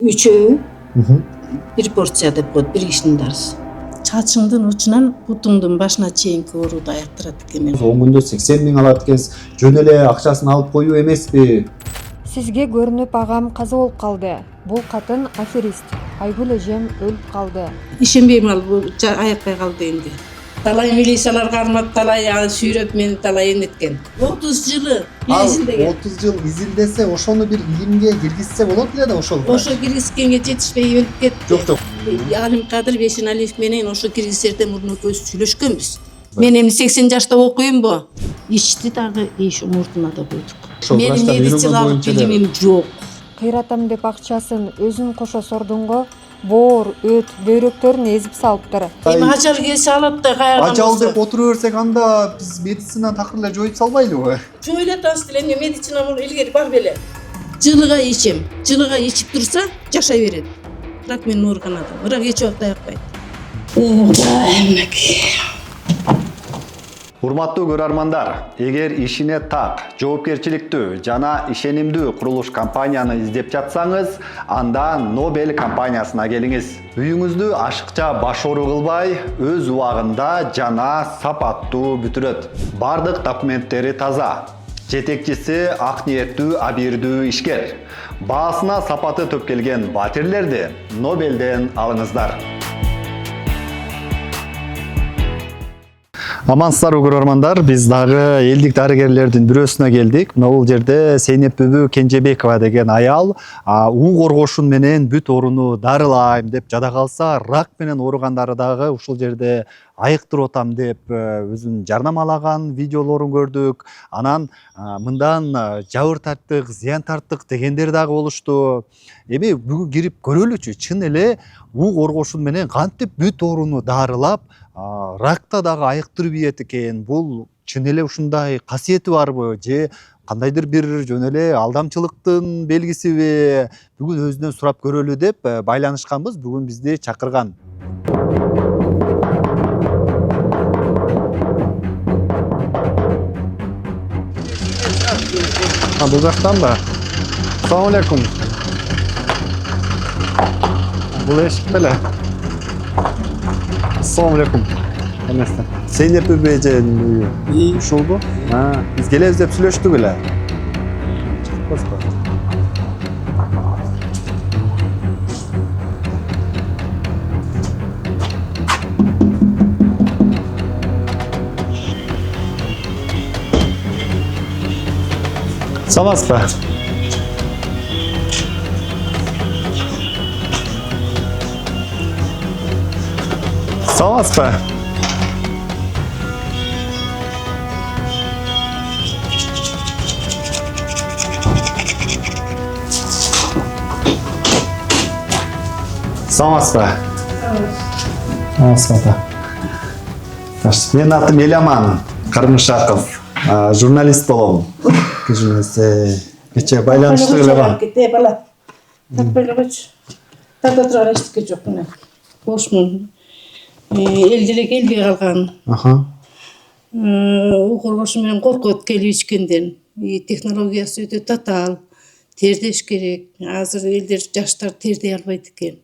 Üçü bir porsiya деп коет, bir kişinin darısı. Çaçыңдын учунан бутуңдун башына чейинки ооруду аяктырат экен. 10 күндө 80 миң алат экенсиз. Жөн эле акчасын алып коюу эмеспи? Сизге көрүнүп агам каза болуп калды. Бул катын аферист. Айгүл эжем өлүп калды. Ишенбейм ал бул аякпай калды энди. Талай милициялар кармап, талай сүйрөп мени талай энеткен. 30 жылы изилдеген. 30 жыл изилдесе, ошону бир илимге киргизсе болот эле да ошол. Ошо киргизгенге жетишпей өлүп кетти. Жок. Алимкадыр Бешеналиев менен ошо киргизерден мурун экөөбүз сүйлөшкөнбүз. Мен эми 80 жашта окуймбу? Ичти дагы иш мурдуна да койдук. Менин медициналык билимим жок. Кыйратам деп акчасын өзүн кошо сордунго боор, өт, бөйрөктөрүн эзип салыптыр. Эми ажал келсе алат да кайрадан. Ажал деп отура берсек анда биз медицинаны такыр эле жоюп салбайлыбы? Жойлатасыз деле, эми медицина илгери бар беле. Жылыга ичем. Жылыга ичип турса жашай берет. Бирок мен оорган адам. Бирок эч убакта аякпайт. Урматтуу көрөрмандар, эгер ишине так, жоопкерчиликтүү жана ишенимдүү курулуш компанияны издеп жатсаңыз, анда Nobel компаниясына келиңиз. Үйүңүздү ашыкча баш оору кылбай, өз убагында жана сапаттуу бүтүрөт. Бардык документтери таза. Жетекчиси ак ниеттүү, абийирдүү ишкер. Баасына сапаты төп келген батирлерди Nobelден алыңыздар. Амансыздар көрөрмандар, биз дагы элдик дарыгерлердин бирөөсүнө келдик. Мына бул жерде Сейнеп Бүбү Кенжебекова деген аял уу коргошун менен бүт ооруну дарылайм деп жада калса, рак менен ооругандары дагы ушул жерде айыктырып атам деп өзүн жарнамалаган видеолорун көрдүк. Анан мындан жабыр тарттык, зыян тарттык дегендер дагы болушту. Эми бүгүн кирип көрөлүчү, чын эле уу коргошун менен кантип бүт ооруну дарылап, ракта дагы айыктырып ийет экен. Бул чын эле ушундай касиети барбы же кандайдыр бир жөн эле алдамчылыктын белгисиби? Бүгүн өзүнөн сурап көрөлү деп байланышканбыз. Бүгүн бизди чакырган. Бул жактан ба? Ассаламу алейкум. Бул эшик беле? Ассаламу алейкум. Сейнеп Бүбү эженин үйү. Ушулбу? Биз келебиз деп сүйлөштүк эле. Саламатсызбы? Саламатсызбы? Саламатсызбы? Саламатсызбы. Менин атым Эламан Кармышаков, журналист болом. Кече байланыштык эле ба. Бала. Таппайлы койчу. Тата турар эчтеке жок мына. Бошмун. Элдиле келбей калган. уу коргошу менен коркот келип ичкенден. Технологиясы өтө татаал. Тердеш керек. Азыр элдер жаштар тердей албайт экен.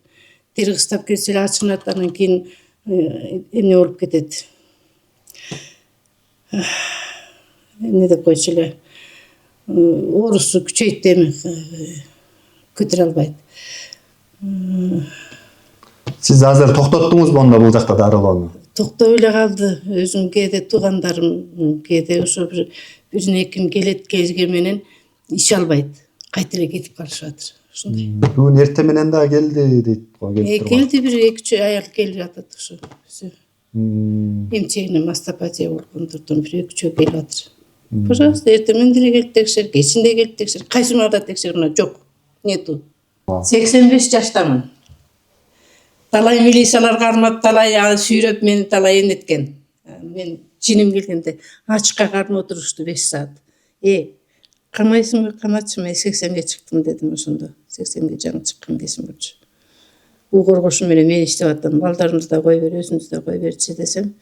Тери кыстап кетсе эле ачынат, анан кийин эмне болуп кетет. Эмне деп койчу эле. Оорусу күчөйт, эми көтөрө албайт. Сиз азыр токтоттуңузбу анда бул жакта дарылоону? Токтой эле калды. Өзүм кээде туугандарым, кээде ошо бирин экин келген менен иче албайт. Кайта эле кетип калышып атыр. Ушундай. Бүгүн эрте менен да келди дейт. Келди, бир 2-3 аял келип жатат ошо. Эмчегине мастопатия болгондордон бир 2-3 келип атыр. Пожалуйста, эртең деле келип текшер, кечинде келип текшер. Кайсы мында текшер, мына жок. Нету. 85 жаштамын. Талай милициялар кармап, талай сүйрөп мени талай энеткен. Мен жиним келгенде ачыкка кармап отурушту 5 саат. Камайсыңбы, каматчы, мен 80ге чыктым дедим ошондо. 80ге жаңы чыккан кезим болчу. уу коргошу менен мен иштеп атам. Балдарымызды да кой бер, өзүңүздү да кой берчи десем,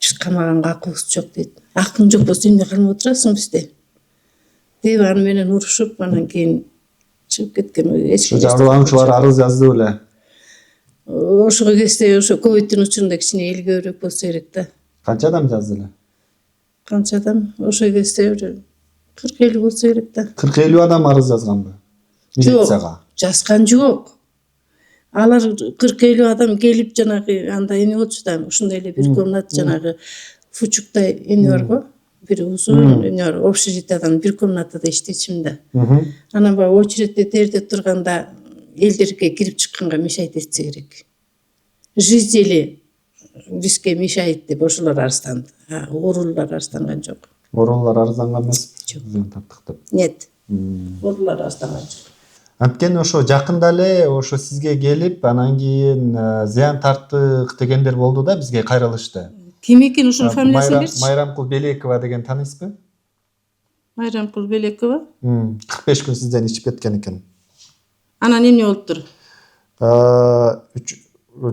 биз камаганга акыбыз жок дейт. Акың жок болсо эмне кармап отурасың бизди? Деп аны менен урушуп, анан кийин чыгып кеткен эч Ошо жабырлануучулар арыз жазды беле? ошого кезде ошо ковидтин учурунда кичине элгөөрөөк болсо керек да. Канча адам жазды эле? Канча адам ошо кезде бир 40-50 болсо керек да. 40-50 адам арыз жазганбы? Милицияга. Жазган жок. Алар 40-50 адам келип жанагы анда эме болчу да, ушундай эле бир комната жанагы фучуктай эме бар го. Бир узун эме бар, общежитиядан бир комнатада иштечимин да. Анан баягы очередде терде турганда элдерге кирип чыкканга мешайт этсе керек. Жизнь эле бизге мешайт деп ошолор арызданды. Оорулар арызданган жок. Оорулар арызданган эмес. Жок. Зыян тарттык деп. Нет. Оорулар арызданган жок. Анткени ошо жакында эле ошо сизге келип, анан кийин зыян тарттык дегендер болду да бизге кайрылышты. Ким экен ушунун фамилиясын берчи? Майрамкул Белекова деген таанысызбы? Майрамкул Белекова. 45 күн сизден ичип кеткен экен. Анан эмне болуптур?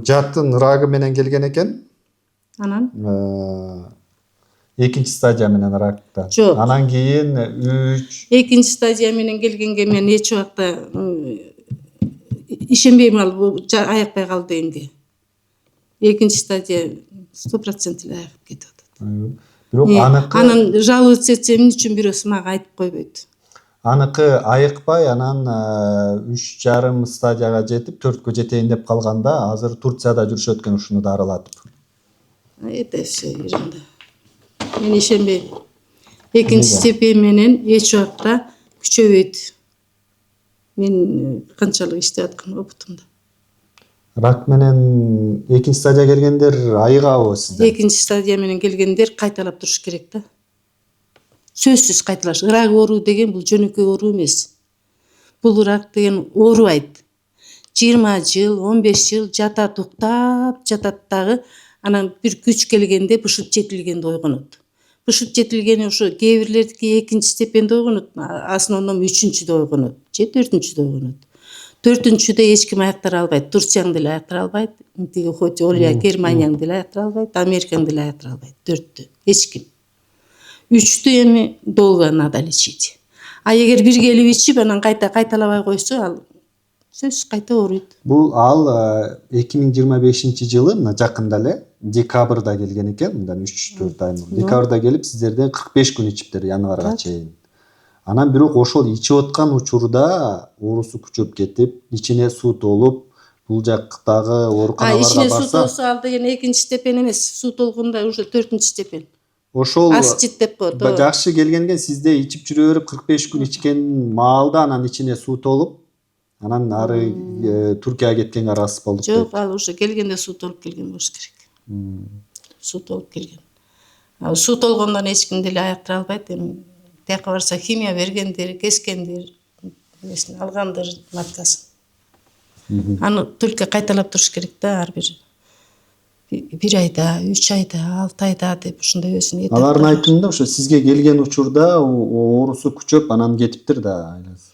Жатын рагы менен келген экен. Анан Экинчи стадия менен ракта. Жок. Анан кийин 3 Экинчи стадия менен келгенге мен эч убакта ишенбейм, ал аякпай калды эмне. Экинчи стадия 100% эле аягып кетип атат. бирок аныкы Анан жаловаться этсем эмне үчүн бирөөсү мага айтып койбойт. Аныкы айыкпай, анан 3,5 стадияга жетип 4кө жетейин деп калганда, азыр Турцияда жүрүшөт экен ушуну дарылатып. Это все ерунда. Мен ишенбейм. Экинчи степень менен эч убакта күчөбөйт. Мен канчалык иштеп аткан опытымда. Рак менен экинчи стадияга келгендер айыгабы сизде? Экинчи стадия менен келгендер кайталап туруш керек да. Сөзсүз кайталаш. Рак оору деген бул жөнөкөй оору эмес. Бул рак деген оорубайт. 20 жыл, 15 жыл жатат, уктап жатат дагы, анан бир күч келгенде бышып жетилгенде ойгонот. Бышып жетилгени ошо кээ бирлердики экинчи степенде ойгонот, основном 3-чүдө ойгонот, же 4-чүдө ойгонот. 4-чүдө эч ким аяктара албайт. Турцияң деле аяктара албайт, тиги хоть Олия Германияң деле аяктара албайт, Америкаң деле аяктара албайт. 4-тү эч ким. 3-тү эми долго надо лечить. А эгер бир келип ичип анан кайталабай койсо, ал сөзсүз кайта ооруйт. Бул ал 2025 жылы мына жакында эле декабрда келген экен, мындан 3-4 ай мурун. Декабрда келип сиздерден 45 күн ичиптир январга чейин. Анан бирок ошол ичип аткан учурда оорусу күчөп кетип, ичине суу толуп, бул жактагы ооруканаларга Ичине суу барса, толсо ал деген экинчи степень эмес, суу толгонда уже 4-чү степень. ошол Астит деп коет. жакшы келгенге сизде ичип жүрө берип 45 күн ичкен маалда анан ичине суу толуп, анан ары Туркияга кеткенге арасы болдук. Жок, ал уже келгенде суу толуп келген болуш керек. Суу толуп келген. Ал суу толгондон эч ким деле аяктара албайт. Эми тияка барса химия бергендер, кескендер, несин алгандыр маткасын. Аны только кайталап туруш керек да, ар бир айда, 3 айда, 6 айда деп ушундай өзүн этап. Алардын айтымында ошо сизге келген учурда оорусу күчөп анан кетиптир да айласы.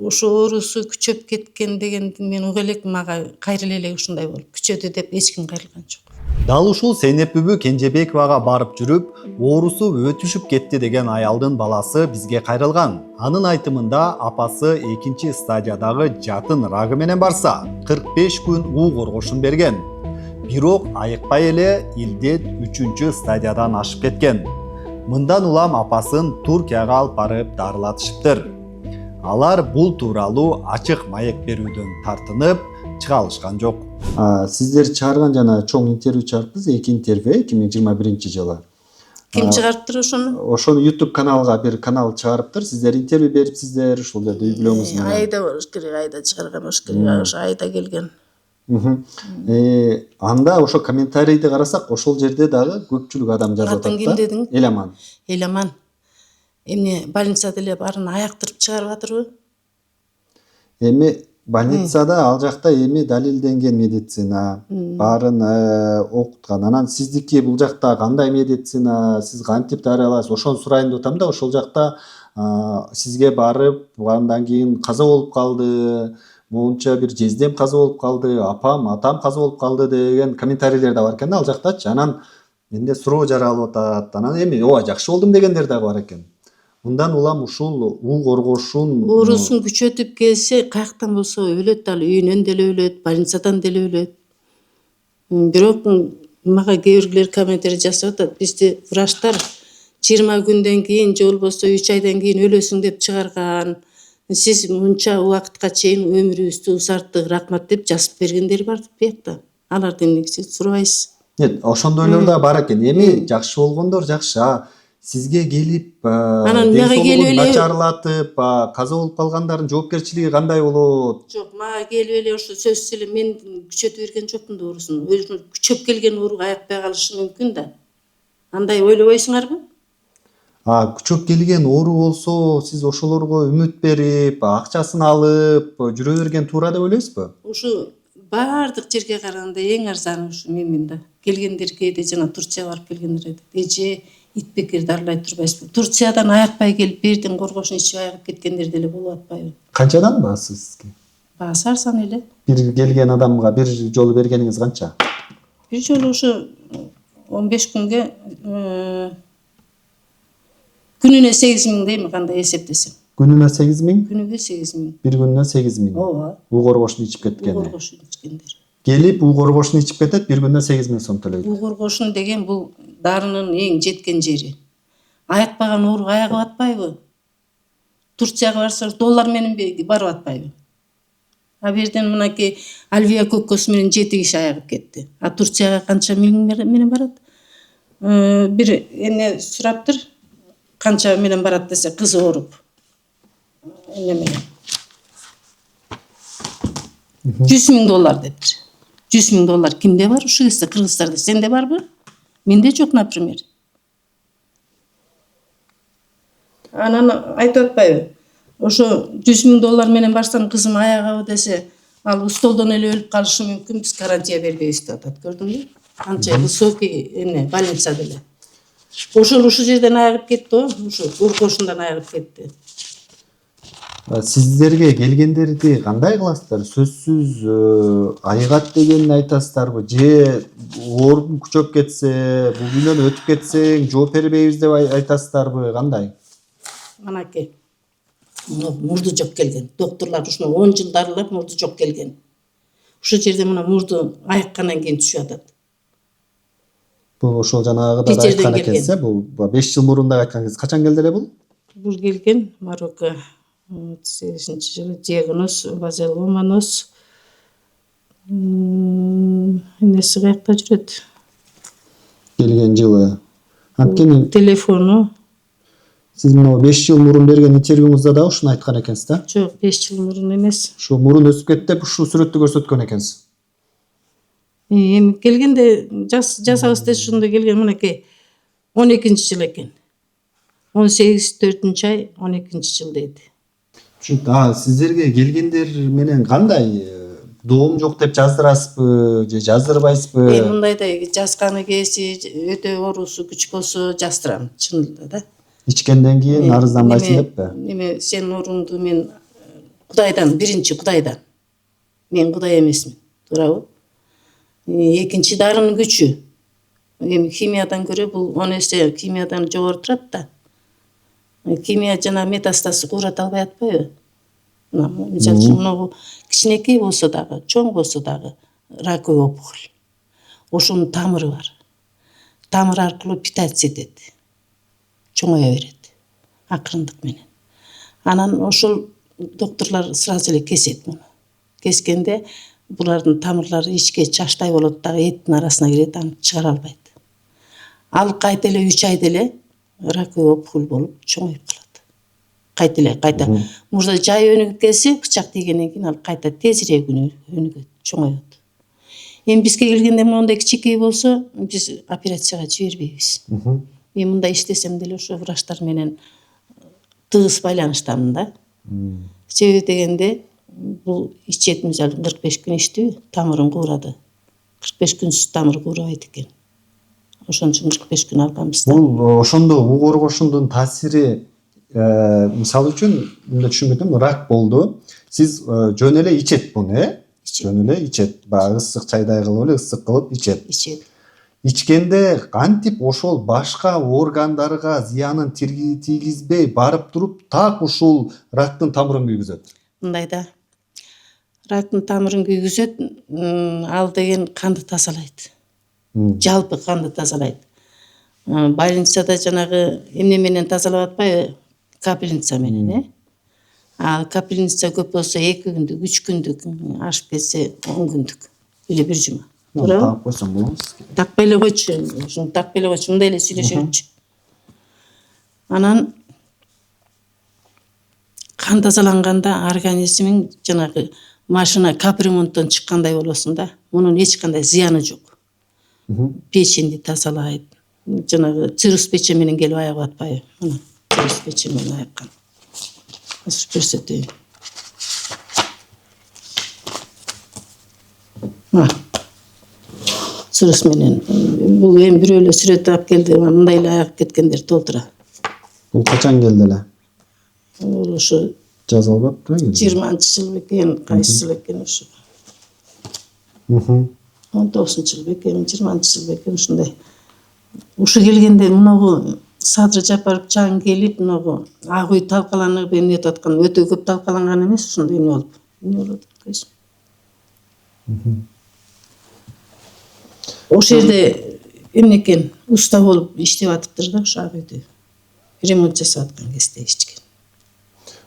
Ошо оорусу күчөп кеткен дегенди мен уга элек, мага кайрылы эле ушундай болуп күчөдү деп эч ким кайрылган жок. Дал ушул Сейнеп бүбү Кенжебековага барып жүрүп, оорусу өтүшүп кетти деген аялдын баласы бизге кайрылган. Анын айтымында апасы экинчи стадиядагы жатын рагы менен барса, 45 күн уу коргошун берген. Бирок айыкпай эле илдет 3-чү стадиядан ашып кеткен. Мындан улам апасын Туркияга алып барып дарылатышыптыр. Алар бул тууралуу ачык маек берүүдөн тартынып чыга алышкан жок. Сиздер чыгарган жана чоң интервью чыгарыпсыз, 2 интервью 2021 жылы. Ким чыгарыптыр ошону? Ошону YouTube каналга бир канал чыгарыптыр. Сиздер интервью берипсиздер, ушул жерде үй бүлөңүз менен. Айда болуш керек, айда чыгарган болуш керек, ошо айда келген. Анда ошо комментарийди карасак, ошол жерде дагы көпчүлүк адам жазып Атын атат ким да. дедиң? Эламан. Эламан. Эмне больницада эле баарын аяктырып чыгарып атырбы? Эми больницада ал жакта эми далилденген медицина, баарын окуткан. Анан сиздики бул жакта кандай медицина, сиз кантип дарылайсыз? Ошону сурайын деп атам да, ошол жакта сизге барып, андан кийин каза болуп калды, моунча бир жездем каза болуп калды, апам, атам каза болуп калды деген комментарийлер да бар экен ал жактачы. Анан менде суроо жаралып атат. Анан эми ооба жакшы болдум дегендер да бар экен. мындан улам ушул уу коргошун Оорусун күчөтүп келсе каяктан болсо өлөт, ал үйүнөн деле өлөт, больницадан деле өлөт. Бирок мага кээ бирлер комментарий жасап атат. Бизди врачтар 20 күндөн кийин же болбосо 3 айдан кийин өлөсүң деп чыгарган. Сиз мынча убакытка чейин өмүрүбүздү узарттык, рахмат деп жазып бергендер бар биякта. Аларды эмнеге сурабайсыз? Нет, ошондойлор да бар экен. Эми жакшы болгондор жакшы. Сизге келип Анан мага келип соолугун эле- начарлатып, каза болуп калгандардын жоопкерчилиги кандай болот? Жок, мага келип эле ошо сөзсүз эле мен күчөтүп берген жокмун да оорусун. Өзүнүн күчөп келген ооруга аякпай калышы мүмкүн да. Андай ойлобойсуңарбы? Күчөп келген оору болсо, сиз ошолорго үмүт берип, акчасын алып, жүрө берген туура деп ойлойсузбу? Ушу баардык жерге караганда эң арзаны ушу мен да. Келгендер кээде жана Турцияга барып келгендер айтат. Эже итбекер дарылай турбайсызбы? Турциядан аякпай келип, берден коргошун ичип аягып кеткендер деле болуп атпайбы? Канчадан баасы сизге? Баасы арзан эле. Бир келген адамга бир жолу бергениңиз канча? Бир жолу ошо 15 күнгө күнүнө 8.000 дейм, кандай эсептесем. Күнүнө 8.000, Күнүгө 8.000. бир күнүнө 8.000. Ооба. Уу коргошун ичип кеткени. Коргошун ичкендер. Келип уу коргошун ичип кетет, бир күнүнө 8.000 сом төлөйт. Коргошун деген бул дарынын эң жеткен жери. Аякпаган ооруга аягып атпайбы? Турцияга барсаңыз доллар менен барып атпайбы? Берден мынакей Альвия Коккос менен 7 киши аягып кетти. Турцияга канча менен барат? Бир эне сураптыр. Канча менен барат десе, кызы ооруп. Эне менен. $100.000 дептир. $100.000 кимде бар ушу кезде? Кыргызстарда сенде барбы? Менде жок, например. Анан айтып атпайбы? Ошо $100.000 менен барсам кызым аягабы десе, ал столдон эле өлүп калышы мүмкүн, биз гарантия бербейбиз деп атат. Көрдүңбү? Канча высокий эне больница деле. Ошол ушу жерден аягып кетти, ушу коргошундан аягып кетти. Сиздерге келгендерди кандай кыласыздар? Сөзсүз айыгат дегенин айтасыздарбы? Же оору күчөп кетсе, бул күнөн өтүп кетсең жооп бербейбиз деп айтасыздарбы? Кандай? Манакей мурду жок келген. Докторлор ушуну 10 жыл дарылап мурду жок келген. Ушул жерде мына мурду айыккандан кийин түшүп атат. Бул ошол жанагыда Бир жерден айткан келген. экенсиз, бул 5 жыл мурун да айткан экенсиз. Качан келди эле бул? Бул келген Марокко 8-жылы диагноз вазеломаноз. Энеси каякта жүрөт? Келген жылы. Анткени Телефону сиз мына 5 жыл мурун берген интервьюңузда да ушуну айткан экенсиз да? жок, 5 жыл мурун эмес. Ушу мурун өсүп кетти деп ушул сүрөттү көрсөткөн экенсиз. Эми келгенде жасабыз десе ушунда келген мынакей 12-жыл экен. 18-4-ай 12-жыл дейт. Түшүнүктүү. Сиздерге келгендер менен кандай доом жок деп жаздырасызбы же жаздырбайсызбы? Мындайдай жазганы кээси өтө оорусу күч болсо жаздырам, чынында да. Ичкенден кийин арызданбайсың деппи? Эме сенин орунду мен Кудайдан, биринчи Кудайдан. Мен Кудай эмесмин, туурабы? Экинчи дарынын күчү. Эми химиядан көрө бул 10 эсе химиядан жогору турат да. Химия жана метастазды куурата албай атпайбы? Мисалы үчүн могу кичинекей болсо дагы, чоң болсо дагы раковый опухоль. Ошонун тамыры бар. Тамыр аркылуу питаться этет. Чоңоя берет. Акырындык менен. Анан ошол докторлор сразу эле кесет муну. Кескенде булардын тамырлары ичке чаштай болот дагы эттин арасына кирет, аны чыгара албайт. Ал кайта эле 3 айда эле раковый опухоль болуп чоңоюп калат. Кайта. Мурда жай өнүгүп келсе, бычак тийгенден кийин ал кайта тезирээк өнүгөт, чоңоет. Эми бизге келгенде мондай кичинекей болсо, биз операцияга жибербейбиз. Мен мындай иштесем деле ошо врачтар менен тыгыз байланыштамын да. Себеби дегенде бул ичет мисалы 45 күн ичти, тамырын куурады. 45 күнсүз тамыр куурабайт экен. Ошон үчүн 45 күн алганбыз да. Бул ошондо уу коргошундун таасири мисалы үчүн мындай түшүнбөдүм, рак болду. Сиз жөн эле ичет буну, жөн эле ичет. Баягы ысык чайдай кылып эле ысык кылып ичет. ичкенде кантип ошол башка органдарга зыянын тийгизбей барып туруп так ушул рактын тамырын күйгүзөт? Мындай да. Рактын тамырын күйгүзөт, ал деген канды тазалайт. Жалпы канды тазалайт. Больницада жанагы эмне менен тазалап атпайбы? Капельница менен, Ал капельница көп болсо 2 күндүк, 3 күндүк, ашып кетсе 10 күндүк. Или 1 жума. Туурабы? Так койсом болобу? Такпай эле койчу, ушуну такпай эле койчу, мындай эле сүйлөшөлүчү. Анан кан тазаланганда организмиң жанагы машина капремонттон чыккандай болосуң да. Мунун эч кандай зыяны жок. Печенди тазалайт. Жанагы цирроз печень менен келип аягып атпайбы? Мына цирроз печень менен аяккан. Азыр көрсөтөйүн. Цирроз менен бул эми бирөө эле сүрөт алып келди, мындай эле аягып кеткендер толтура. Бул качан келди эле? Бул ошо Жаза албаптыр экен. 20-жыл бекен, кайсы жыл экен ошо. 19-жыл бекен, 20-жыл бекен ушундай. Ушу келгенде мунагу Садыр Жапаров чаң келип, мунагу ак үй талкаланып эмне өтүп аткан, өтө көп талкаланган эмес, ушундай эмне болуп. Эмне болуп аткан? Ошол жерде эмне экен, уста болуп иштеп атыптыр да ошо ак үйдө. Ремонт жасап аткан кезде ичкен.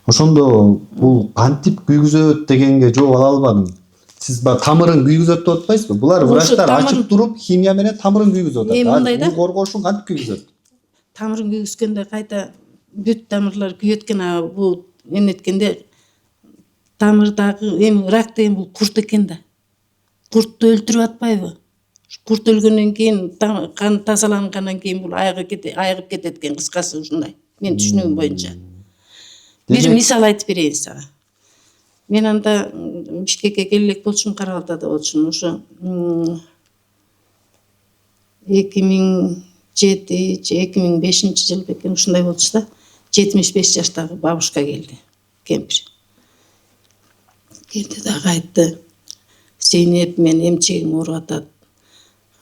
Ошондо бул кантип күйгүзөт дегенге жооп ала албадым. Сиз тамырын күйгүзөт деп атпайсызбы? Булар врачтар ачып туруп химия менен тамырын күйгүзөт. Мындай да. Бул коргошун кантип күйгүзөт? Тамырын күйгүзгөндө кайта бүт тамырлар күйөткөн, бул эмнеткенде тамырдагы эми рак деген бул курт экен да. Куртту өлтүрүп атпайбы? Курт өлгөндөн кийин кан тазалангандан кийин бул айыгып кетет экен, кыскасы ушундай. Мен түшүнүгүм боюнча. Бир мисал айтып берейин сага. Мен анда Бишкекке келе элек болчумун, Кара Балтада болчумун. Ошо 2007-2005 бекен ушундай болчу да. 75 жаштагы бабушка келди, кемпир. Келди дагы айтты: "Сейнеп, мен эмчегим ооруп атат.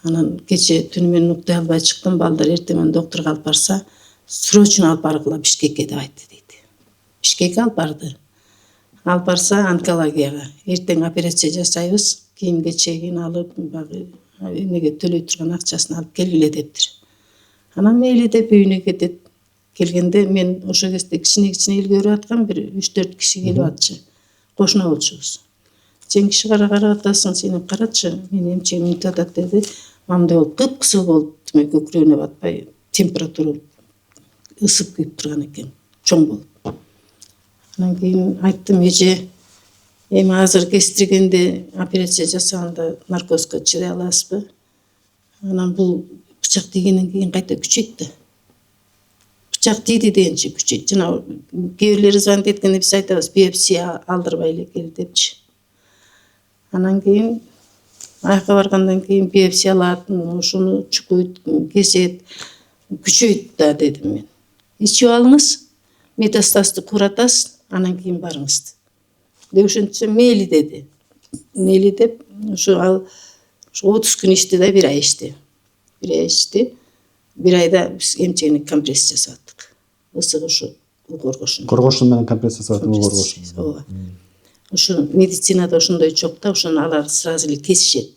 Анан кече түнү менен уктай албай чыктым, балдар эртең менен доктурга алып барса, срочно алып баргыла Бишкекке" деп айтты дейт. Бишкекке алып барды. Алып барса онкологияга. Эртең операция жасайбыз, кийим-кечегин алып, багы эмнеге төлөй турган акчасын алып келгиле дептир. Анан мейли деп үйүнө кетет. Келгенде мен ошо кезде кичине элге өрүп аткан, бир 3-4 киши келип атчы. Кошуна болчубуз. Сен киши карап атасың, сени карачы, мен эмчегим мынтип атат деди. Мамдай болуп, кыпкызыл болуп, тимек көкүрөгүнө батпай, температура ысып күйүп турган экен, чоң болуп. Анан кийин айттым: "Эже, эми азыр кестиргенде операция жасаганда наркозго чыдай аласызбы?" Анан бул бычак тийгенден кийин кайта күчөйт да. Бычак тийди дегенче күчөйт. Жана кээ бирлери звонить эткенде биз айтабыз: "Биопсия алдырбай эле кел" депчи. Анан кийин айка баргандан кийин биопсия алат, ошону чукуйт, кесет, күчөйт да дедим мен. "Ичип алыңыз, метастазды куратасыз, анан кийин барыңыз" деп ошентсе мейли деди. Мейли деп ошо 30 күн ичти да, 1 ай ичти. 1 ай ичти. 1 айда биз эмчегине компресс жасадык. Ысык ушу коргошун. Коргошун менен компресс жасадым, коргошун. Ооба. Ошо медицинада ошондой жок да, ошону алар сразу эле кесишет.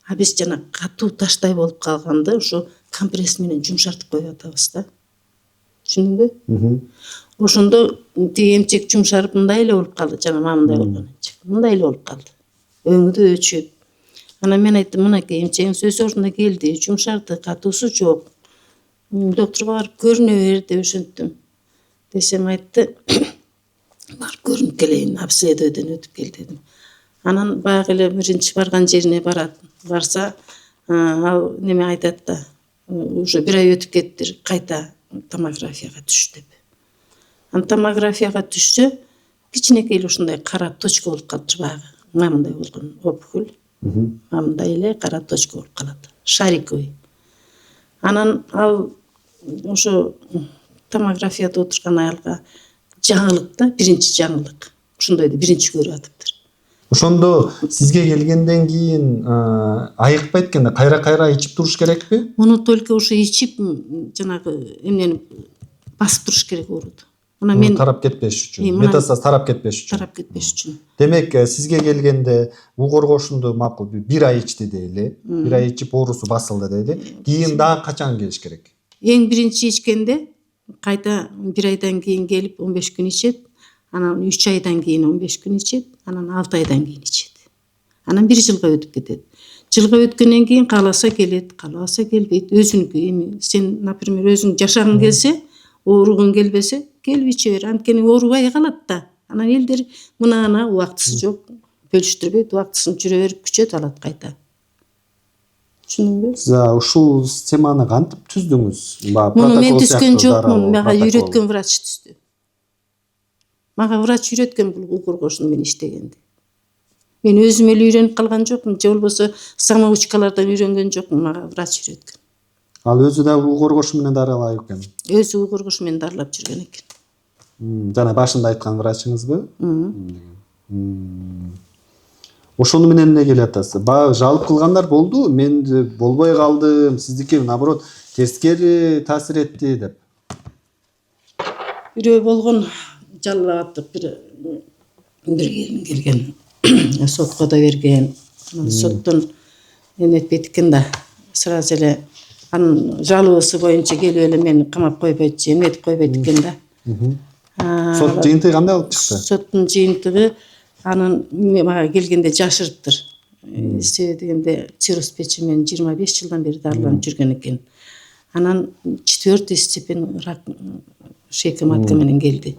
А биз жана катуу таштай болуп калганда ошо компресс менен жумшартып коюп атабыз да. Түшүндүңбү? Ошондо тиги эмчек жумшарып мындай эле болуп калды, жана мындай болгон эмчек. Мындай эле болуп калды. Өңүдө өчүп. Анан мен айттым: "Мынакей эмчегиңиз өз ордуна келди, жумшарды, катуусу жок. Докторго барып көрүнө бер" деп ошенттим. Десем айтты: "Барып көрүнүп келейин, обследованиеден өтүп кел" дедим. Анан баягы эле биринчи барган жерине барат. Барса, ал неме айтат да, уже 1 ай өтүп кеттир, кайта томографияга түш деп. Анан томографияга түшсө, кичинекей ушундай кара точка болуп калыптыр баягы. Мындай болгон опухоль. Мындай эле кара точка болуп калат. Шариковый. Анан ал ошо томографияда отурган аялга жаңылык да, биринчи жаңылык. Ушундойду биринчи көрүп атыптыр. Ошондо сизге келгенден кийин айыкпайт экенде кайра ичип туруш керекпи? Муну только уже ичип жанагы эмнени басып туруш керек ооруду. Мына мен Тарап кетпеш үчүн, мына- метастаз тарап кетпеш үчүн. тарап кетпеш үчүн. Демек сизге келгенде уу коргошунду макул бир ай ичти дейли. Бир ай ичип оорусу басылды дейли. Кийин дагы качан келиш керек? Эң биринчи ичкенде кайта бир айдан кийин келип 15 күн ичет. Анан 3 айдан кийин 15 күн ичет. Анан 6 айдан кийин ичет. Анан 1 жылга өтүп кетет. Жылга өткөндөн кийин кааласа келет, кааласа келбейт. Өзүнүкү эми сен, например, өзүң жашагың келсе, ооругуң келбесе, келип иче бер. Анткени оорубай калат да. Анан элдер мынана убактысы жок, бөлүштүрбөйт, убактысын жүрө берип күчөт алат кайта. Түшүндүңбү? Сиз ушул системаны кантип түздүңүз? Муну мен түзгөн жокмун, мага үйрөткөн врач түздү. Мага врач үйрөткөн бул уу коргошуну мен иштегенди. Мен өзүм эле үйрөнүп калган жокмун, же болбосо самоучкалардан үйрөнгөн жокмун, мага врач үйрөткөн. Ал өзү да уу коргошу менен дарылай экен. Өзү уу коргошу менен дарылап жүргөн экен. Жана башында айткан врачыңызбы? Ошону менен эмне келип атасыз? Баягы жалып кылгандар болду, мен болбой калдым, сиздики наоборот терскери таасир этти деп. Бирөө болгон жаллап атып бир келген. Сотко да берген. Соттон энетпейт экен да. Сразу эле анын жалоосу боюнча келип эле мени камап койбойт же эметип койбойт экен да. Сот жыйынтыгы кандай болуп чыкты? Соттун жыйынтыгы анын мага келгенде жашырыптыр. Себеби дегенде цирроз печи менен 25 жылдан бери дарыланып жүргөн экен. Анан 4 степень рак шейка матка менен келди.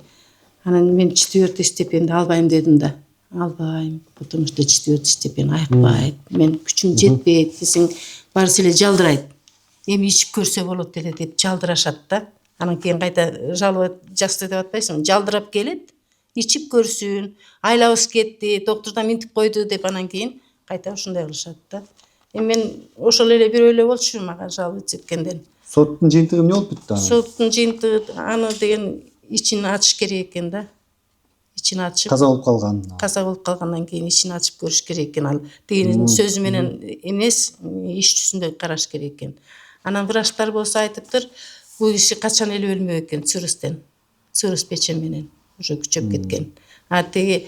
Анан мен 4 степенди албайм дедим да. Албайм, потому что 4 степень айыкпайт. Мен күчүм жетпейт десең, барысы эле жалдырайт. Эми ичип көрсө болот эле деп жалдырашат да. Анан кийин кайта жалып жасты деп атпайсыңбы? Жалдырап келет, ичип көрсүн. Айлабыз кетти, доктурдан минтип койду деп анан кийин кайта ушундай кылышат да. Эми мен ошол эле бирөө эле болчу мага жалып жеткенден. Соттун жыйынтыгы эмне болуп бүттү? Соттун жыйынтыгы аны деген ичин ачыш керек экен да. Ичин ачып Каза болуп калган. каза болуп калгандан кийин ичин ачып көрүш керек экен. Ал деген сөзү менен эмес, иш жүзүндө караш керек экен. Анан врачтар болсо айтыптыр, бул киши качан эле өлмөк экен циррозден. Цирроз печи менен уже күчөп кеткен. А теги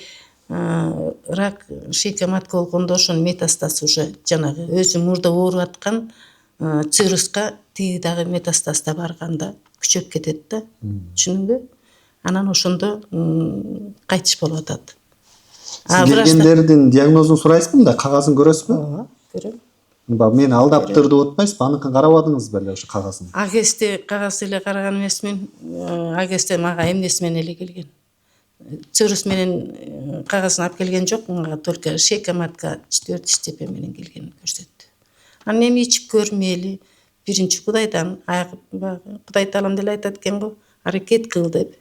рак шейка матка болгондо ошонун метастаз уже жанагы өзү мурда ооруп аткан циррозга теги дагы метастазда барганда күчөп кетет да. Түшүндүңбү? Анан ошондо кайтыш болуп атат. Келгендердин диагнозун сурайсызбы да, кагазын көрөсүзбү? Көрөм. Мени алдаптыр деп атпайсызбы? Аныкын карабадыңыз беле ошо кагазын? Агесте кагаз эле караган эмесмин. Агесте мага эмнеси менен эле келген. Цирроз менен кагазын алып келген жок, мага только шейка матка 4 степень менен келгенин көрсөттү. Анан эми ичип көрмөйли, биринчи Кудайдан, Кудай таалам деле айтат экен го, аракет кыл деп.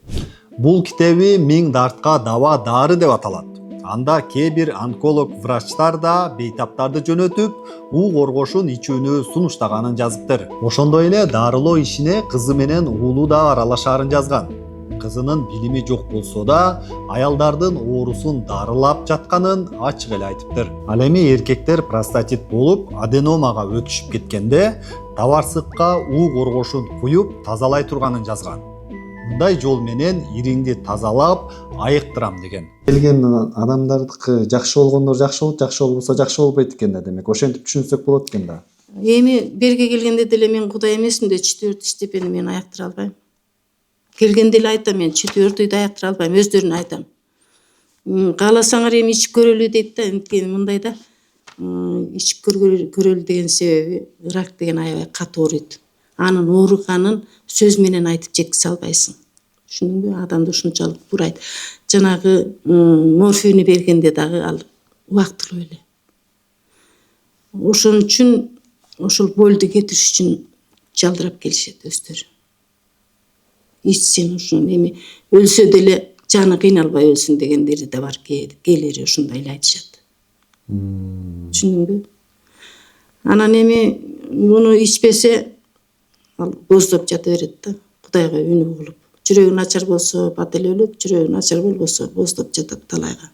Бул китеби миң дартка дава дары деп аталат. Анда кээ бир онколог врачтар да бейтаптарды жөнөтүп, уу коргошун ичүүнү сунуштаганын жазыптыр. Ошондой эле дарылоо ишине кызы менен уулу да аралашаарын жазган. Кызынын билими жок болсо да, аялдардын оорусун дарылап жатканын ачык эле айтыптыр. Ал эми эркектер простатит болуп, аденомага өтүшүп кеткенде, табарсыкка уу коргошун куюп тазалай турганын жазган. Мындай жол менен ириңди тазалап, айыктырам деген. Келген адамдардыкы жакшы болгондор жакшы болот, жакшы болбосо жакшы болбойт экен да, демек. Ошентип түшүнсөк болот экен да. Эми берге келгенде деле мен Кудай эмесмин де 4 степени мен аяктыра албайм. Келгенде эле айтам, мен 4-үй да аяктыра албайм, өздөрүнө айтам. Кааласаңар эми ичип көрөлү дейт да, анткени мындай да, ичип көрөлү деген себеби рак деген аябай катуу ооруйт. Анын ооруганын сөз менен айтып жеткизе албайсың. Түшүндүңбү? Адамды ушунчалык бурайт. Жанагы морфини бергенде дагы ал убактылуу эле. Ошон үчүн ошол болду кетириш үчүн жалдырап келишет өздөрү. Ичсин ушун эми өлсө деле жаны кыйналбай өлсүн дегендери да бар, кээлери ушундай эле айтышат. Түшүндүңбү? Анан эми муну ичпесе ал боздоп жата берет да, Кудайга үнү угулуп. Жүрөгү начар болсо бат эле өлөт, жүрөгү начар болбосо боздоп жатат талайга.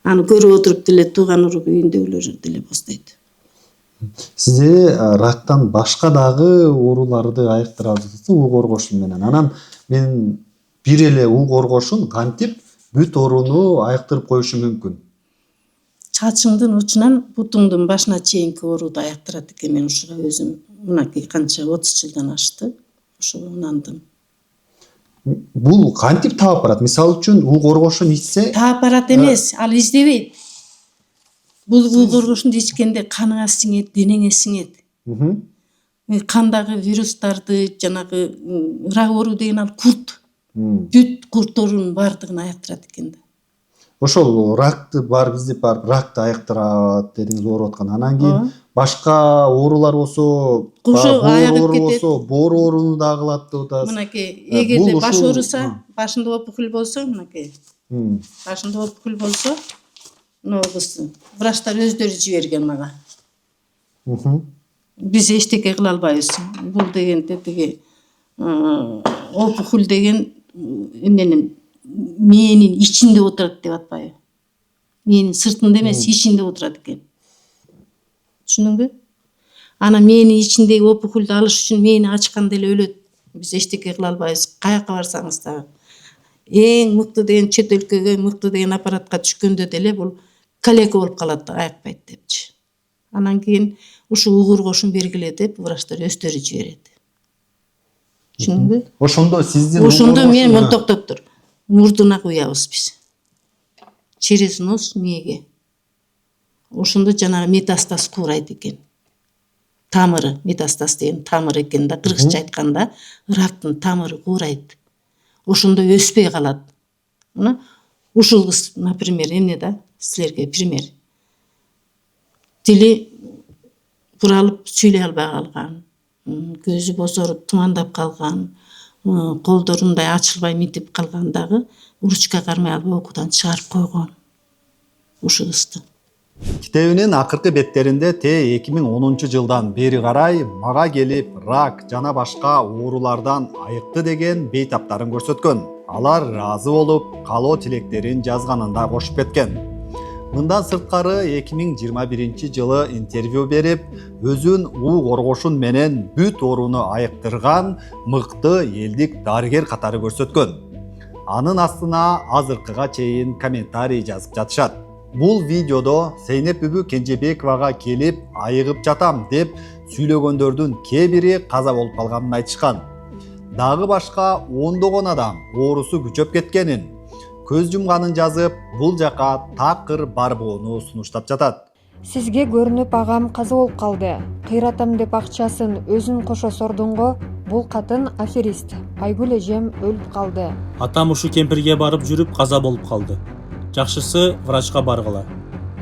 Аны көрүп отуруп деле тууган уруп үйүндөгүлөр деле бостойт. Сизде рактан башка дагы ооруларды айыктыра аласыз уу коргошун менен. Анан мен бир эле уу коргошун кантип бүт ооруну айыктырып коюшу мүмкүн? Чачыңдын учунан бутуңдун башына чейинки ооруду айыктырат экен. Мен ушуга өзүм мынакей канча 30 жылдан ашты. Ошого унандым. Бул кантип таап барат? Мисалы үчүн уу коргошун ичсе, Таап барат эмес, ал издебейт. Бул уу коргошунду ичкенде каныңа сиңет, денеңе сиңет. Кандагы вирустарды, жанагы рак оору деген ал курт. Бүт курттордун баардыгын айыктырат экен да. ошол ракты барып издеп барып ракты айыктырат дедиңиз ооруп аткан. Анан кийин башка оорулар болсо, Ошо айыгып оор кетет. болсо, боор ооруну дагы кылат деп атасыз. Мынакей эгерде бул баш ушул- ооруса, башында опухоль болсо, мынакей. Башында опухоль болсо, могусу врачтар өздөрү жиберген мага. Биз эчтеке кыла албайбыз. Бул дегенде тиги опухоль деген эмненин мээнин ичинде отурат деп атпайбы? Мээнин сыртында эмес, ичинде отурат экен. Түшүндүңбү? Анан мээнин ичиндеги опухольду алыш үчүн мээни ачканда эле өлөт. Биз эчтеке кыла албайбыз. Каяка барсаңыз дагы. Эң мыкты деген чет өлкөгө, мыкты деген аппаратка түшкөндө деле бул калека болуп калат, айыкпайт депчи. Анан кийин ушу уу коргошун бергиле деп врачтар өздөрү жиберет. Түшүндүңбү? Ошондо сиздин Ошондо мен мун токтоп тур. Мурдуна куябыз биз. Через нос мээге. Ошондо жанагы метастаз куурайт экен. Тамыры, метастаз деген тамыр экен да, кыргызча айтканда, рактын тамыры куурайт. Ошондо өспөй калат. Мына ушул кыз, например, эмне да, силерге пример. Тили буралып сүйлөй албай калган, көзү бозоруп тумандап калган, колдорундай ачылбай митип калган дагы ручка кармай албай окуудан чыгарып койгон. Ушу кызды. Китебинин акыркы беттеринде те 2010 жылдан бери карай мага келип рак жана башка оорулардан айыкты деген бейтаптарын көрсөткөн. Алар ыраазы болуп, каалоо тилектерин жазганын да кошуп кеткен. Мындан сырткары 2021 жылы интервью берип, өзүн уу коргошун менен бүт ооруну айыктырган мыкты элдик дарыгер катары көрсөткөн. Анын астына азыркыга чейин комментарий жазып жатышат. Бул видеодо Сейнеп Бүбү Кенжебековага келип айыгып жатам деп сүйлөгөндөрдүн кээ бири каза болуп калганын айтышкан. Дагы башка ондогон адам оорусу күчөп кеткенин, көз жумганын жазып, бул жака такыр барбоону сунуштап жатат. Сизге көрүнүп агам каза болуп калды. Кыйратам деп акчасын өзүн кошо сордуңго. Бул катын аферист. Айгүл эжем өлүп калды. Атам ушу кемпирге барып жүрүп каза болуп калды. Жакшысы врачка баргыла.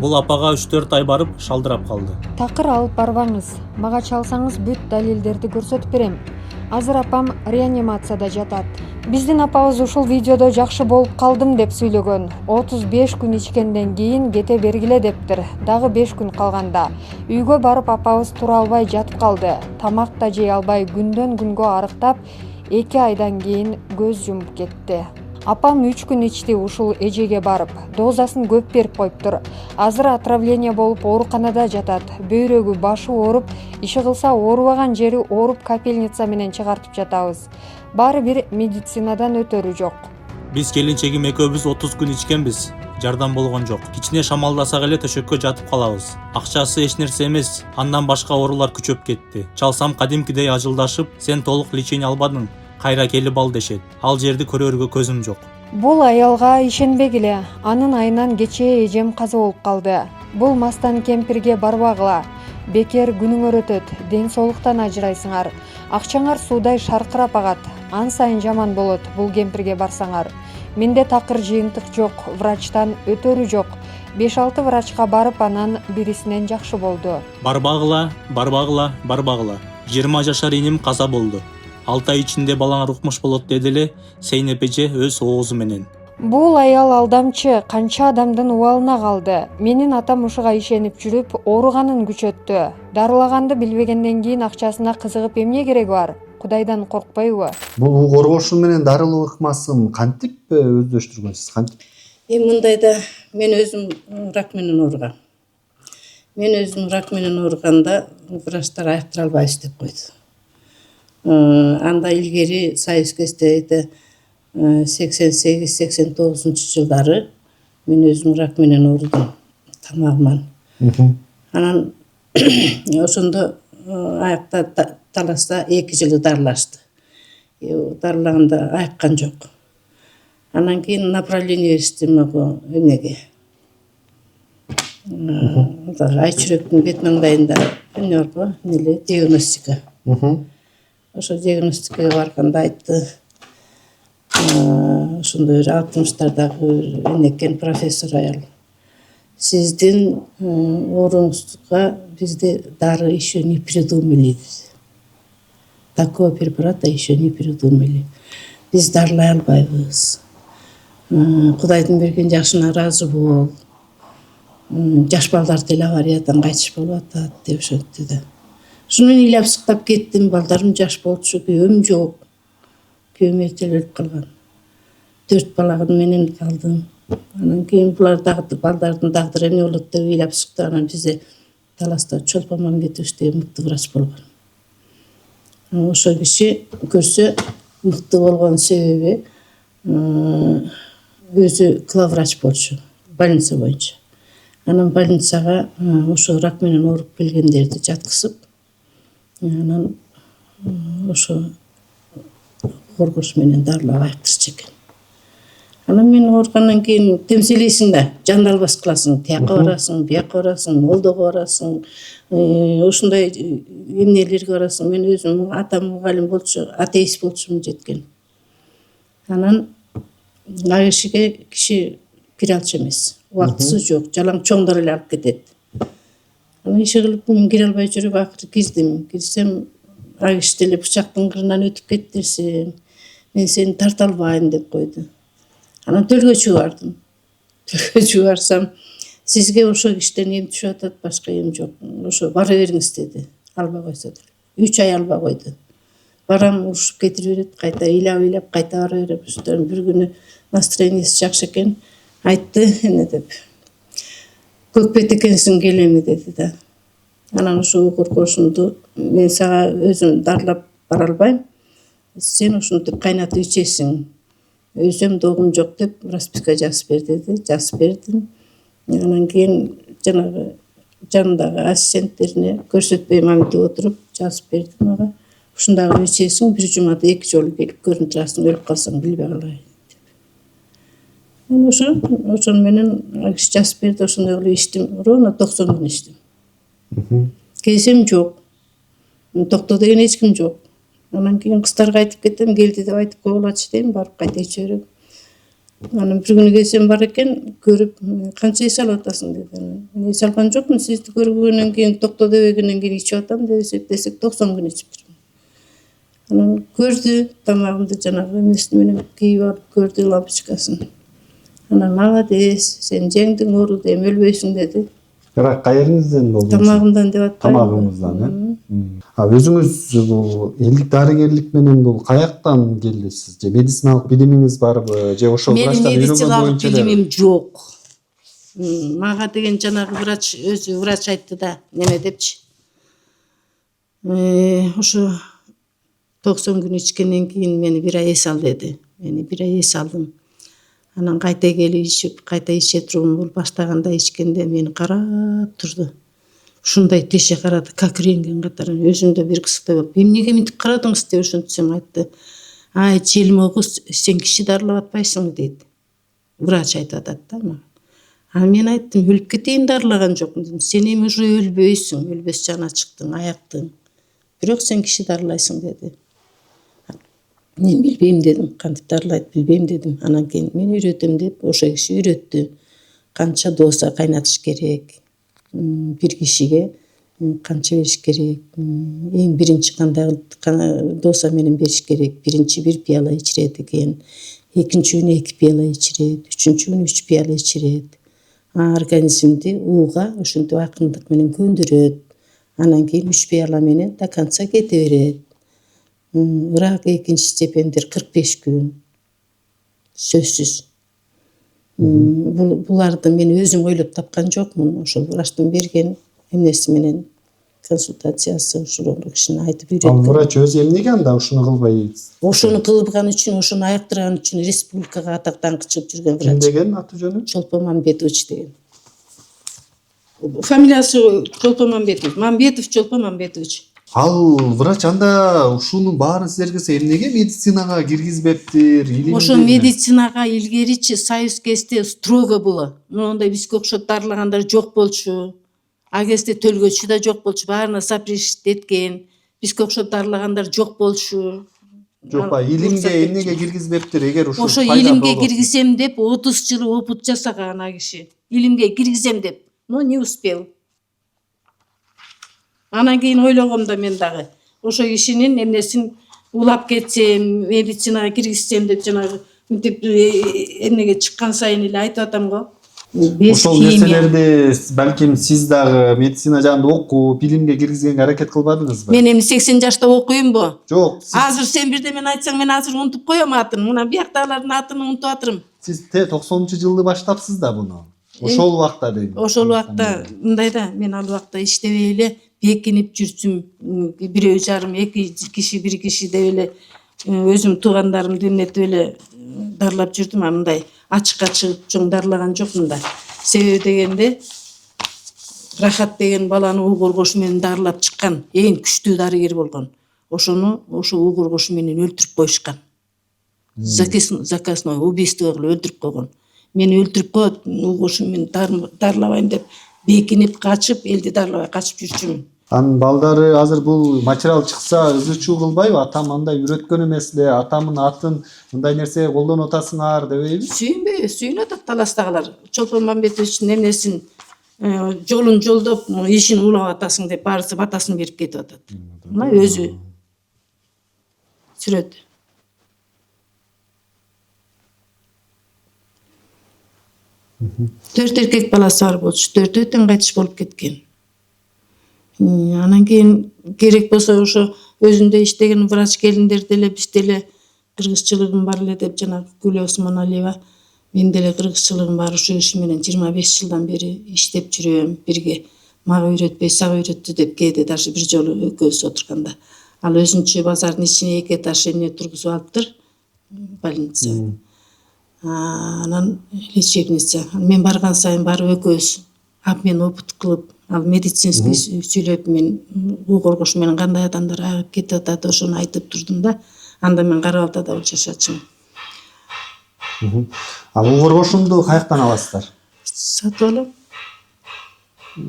Бул апага 3-4 ай барып шалдырап калды. Такыр алып барбаңыз. Мага чалсаңыз бүт далилдерди көрсөтүп берем. Азыр апам реанимацияда жатат. Биздин апабыз ушул видеодо жакшы болуп калдым деп сүйлөгөн. 35 күн ичкенден кийин кете бергиле дептир. Дагы 5 күн калганда үйгө барып апабыз тура албай жатып калды. Тамак да жей албай күндөн күнгө арыктап, 2 айдан кийин көз жумуп кетти. Апам 3 күн ичти ушул эжеге барып, дозасын көп берип коюптур. Азыр отравление болуп ооруканада жатат. Бөйрөгү, башы ооруп, иши кылса оорубаган жери ооруп капельница менен чыгартып жатабыз. Баары бир медицинадан өтөрү жок. Биз келинчегим экөөбүз 30 күн ичкенбиз. Жардам болгон жок. Кичине шамалдасак эле төшөккө жатып калабыз. Акчасы эч нерсе эмес. Андан башка оорулар күчөп кетти. Чалсам кадимкидей ажылдашып, сен толук лечение албадың. Кайра келип ал дешет. Ал жерди көрөргө көзүм жок. Бул аялга ишенбегиле. Анын айынан кечээ эжем каза болуп калды. Бул мастан кемпирге барбагыла. Бекер күнүңөр өтөт. Ден соолуктан ажырайсыңар. Акчаңар суудай шаркырап агат. Ан сайын жаман болот бул кемпирге барсаңар. Менде такыр жыйынтык жок, врачтан өтөрү жок. 5-6 врачка барып анан бирисинен жакшы болду. Барбагыла. 20 жашар иним каза болду. 6 ай ичинде балаңар укмуш болот деди эле Сейнеп эже өз оозу менен. Бул аял алдамчы, канча адамдын убалына калды. Менин атам ушуга ишенип жүрүп, ооруганын күчөттү. Дарылаганды билбегенден кийин акчасына кызыгып эмне кереги бар? Кудайдан коркпойбу? Бул уу коргошун менен дарылоо ыкмасын кантип өздөштүргөнсүз? Кантип? Мындайда мен өзім рак менен ооругам. Мен өзім рак менен ооруганда врачтар айыктыра албайбыз деп койду. Анда илгери Союз кездеги 88-89 жылдары мен өзім рак менен оорудум тамагыман. Анан ошондо аякта таласта 2 жылы дарылашты. Дарылаганда айыккан жок. Анан кийин направление беришти могу эмнеге. Ай чүрөктүн бет маңдайында эмне бар, эмнеле диагностика. Ошо диагностикага барганда айтты. Ошондой бир 60-тардагы энекен профессор аял. Сиздин ооруңузга бизде дары еще не придумали. Такого препарата еще не придумали. Биз дарылай албайбыз. Кудайдын берген жашына ыраазы бол. Жаш балдар деле авариядан кайтыш болуп атат деп ошентти да. Ошону менен ыйлап сыктап кеттим. Балдарым жаш болчу, күйөөм жок. Күйөөм эртелеп өлүп калган. 4 балагым менен калдым. Анан кийин булар дагы балдардын тагдыры эмне болот деп ыйлап сыкты. Анан бизде таласта Чолпон Мамбетович деген мыкты врач болгон. Ошо киши көрсө мыкты болгон себеби өзү главврач болчу больница боюнча. Анан больницага ошо рак менен ооруп келгендерди жаткызып, анан ошо коргош менен дарылап айыктырчу экен. Анан мен ооругандан кийин темселейсиң да, жанды албас кыласың, тияка барасың, бияка барасың, молдого барасың, ушундай эмнелерге барасың. Мен өзүм атам мугалим болчу, атеист болчумун жеткен. Анан ай киши кире алчу эмес. Убактысы жок, жалаң чоңдор эле алып кетет. Анан иши кылып мен кире албай жүрүп акыры кирдим. Кирсем ай киши деле бычактын кырынан өтүп кеттирсең, мен сени тарта албайм деп койду. Анан төлгө чыгардым. Төлгө чыгарсам, сизге ошо кишиден эм түшүп атат, башка эм жок. Ошо бара бериңиз деди. Албай койсо деле. 3 ай албай койду. Барам урушуп кетирип берет, кайта ыйлап, кайта бара берет. Ошондон бир күнү настроенияси жакшы экен, айтты эмне деп. Көкбет экенсиң келеми деди да. Анан ошо коркошумду мен сага өзүм дарылап бара албайм. Сен ушинтип кайнатып ичесиң. Өзүм догум жок деп расписка жазып бер деди. Жазып бердим. Анан кийин жанагы жанындагы ассистенттерине көрсөтпөйм аминтип отуруп жазып бердим ага. Ушундагы ичесиң, бир жумада 2 жолу келип көрүнүп турасың, өлүп калсаң билбей калай деп. Мен ошону менен киши жазып берди, ошондой кылып иштим. Ровно 90 күн иштим. Келсем жок. Токто деген эч ким жок. Анан кийин кыздарга айтып кетем, келди деп айтып койгулачы дейм, барып кайта иче берем. Анан бир күнү келсем бар экен, көрүп, канча эс алып атасың деди. Мен эс алган жокмун, сизди көргөндөн кийин токто дебегенден кийин ичип атам деп эсептесек 90 күн ичип жүрмүн. Анан көрдү, тамагымды жанагы эмеси менен кийип алып көрдү лампочкасын. Анан молодец, сен жеңдиң ооруду, эми өлбөйсүң деди. Рак кайеріңізден болду? Тамагымдан деп атпайбы? Тамагыңыздан, өзүңүз бул элдик дарыгерлик менен бул каяктан келдисиз? Же медициналык билимиңиз барбы? Же ошо врачтан Менин үйрөнгөн медициналык боюнча билимим жок. Мага деген жанагы врач өзү врач айтты да, неме депчи. Ошо 90 күн ичкенден кийин мени 1 ай эс ал деди. Мени 1 ай эс алдым. Анан кайта келип ичип, кайта иче тургум бул баштаганда ичкенде мени карап турду. Ушундай теше карады, как рентген катары. Өзүмдө бир кысыктай болуп, эмнеге мынтип карадыңыз деп ошентсем айтты. Ай, Желмогуз, сен киши дарылап атпайсың дейт. Врач айтып атат да мага. А мен айттым, өлүп кетейин дарылаган жокмун дедим. Сен эми уже өлбөйсүң, өлбөс жана чыктың, аяктың. Бирок сен киши дарылайсың деди. Мен билбейм дедим, кантип дарылайт билбейм дедим. Анан кийин мен үйрөтөм деп ошо киши үйрөттү. Канча доза кайнатыш керек, бир кишиге канча бериш керек, эң биринчи кандай доза менен бериш керек. Биринчи 1 пияла ичирет экен, экинчи күнү 2 пияла ичирет, үчүнчү күнү 3 пияла ичирет. Организмди ууга ошентип акырындык менен көндүрөт. Анан кийин 3 пияла менен до конца кете берет. Рак экинчи степендер 45 күн. Сөзсүз. Буларды мен өзүм ойлоп тапкан жокмун. Ошол врачтын берген эмнеси менен консультациясы ошол кишини айтып Ал үйрөткөн. врач өзү эмнеге анда ушуну кылбай? Ошону кылган үчүн, ошону аяктырган үчүн республикага атактан чыгып жүргөн Ким врач. деген аты жөнү? Чолпон Мамбетович деген. Фамилиясы Чолпон Мамбетов. Мамбетов Чолпон Мамбетович. Ал врач анда ушунун баарын силерге эмнеге медицинага киргизбептир? Ошо медицинага илгеричи Союз кезде строго было. Мондай бизге окшоп дарылагандар жок болчу. А кезде төлгөчү да жок болчу. Баарына запрещить эткен. Бизге окшоп дарылагандар жок болчу. Жок, илимге эмнеге киргизбептир? Эгер ушул Ошо илимге киргизем деп 30 жыл опыт жасаган ана киши. Илимге киргизем деп, но не успел. Анан кийин ойлогом да мен дагы ошо кишинин эмнесин улап кетсем, медицинага киргизсем деп жанагы мынтип эмнеге чыккан сайын эле айтып атам го. Ошол нерселерди балким сиз дагы медицина жагында окуп, илимге киргизгенге аракет кылбадыңызбы? Мен эми 80 жашта окуймбу? Жок, Азыр сен бирдеме айтсаң мен азыр унутуп коем атын. Мына бияктагылардын атын унутуп атырым. сиз 90-жылды баштапсыз да буну. Ошол убакта дейм. Ошол убакта мындай да, мен ал убакта иштебей эле бекинип жүрчүм. 1,5-2 киши, 1 киши деп эле өзүм туугандарымды эмнетип эле дарылап жүрдүм. Мындай ачыкка чыгып чоң дарылаган жокмун да. Себеби дегенде Рахат деген баланы уу коргошу менен дарылап чыккан, эң күчтүү дарыгер болгон. Ошону ошо уу коргошу менен өлтүрүп коюшкан. Заказной убийство кылып өлтүрүп койгон. Мени өлтүрүп коет, уу коргошу менен дарылабайм деп бекинип качып, элди дарылабай качып жүрчүмүн. Анын балдары азыр бул материал чыкса ызы чуу кылбайбы? Атам андай үйрөткөн эмес эле, атамдын атын мындай нерсеге колдонуп атасыңар дебейби? Сүйүнбөйбү, сүйүнөт таластагылар. Чолпон Мамбетовичтин эмнесин жолун жолдоп, ишин улап атасың деп баарысы батасын берип кетип атат. Мына өзү сүрөт. Төрт эркек баласы бар болчу. Төртөө тең кайтыш болуп кеткен. Анан кийин керек болсо ошо өзүндө иштеген врач келиндер деле биз деле кыргызчылыгым бар эле деп жанагы Гүлө Осмоналиева мен деле кыргызчылыгым бар, ошо киши менен 25 жылдан бери иштеп жүрөм бирге. Мага үйрөтпөй сага үйрөттү деп кээде даже бир жолу экөөбүз отурганда ал өзүнчө базардын ичине 2 этаж эмне тургузуп алыптыр, больница. Анан лечебница. Мен барган сайын барып экөөбүз обмен опыт кылып, ал медицинский сүйлөп мен уу коргошу менен кандай адамдар агып кетип атат, ошону айтып турдум да. Анда мен Кара Балтада жашачумун. Ал уу коргошунду каяктан аласыздар? Сатып алам.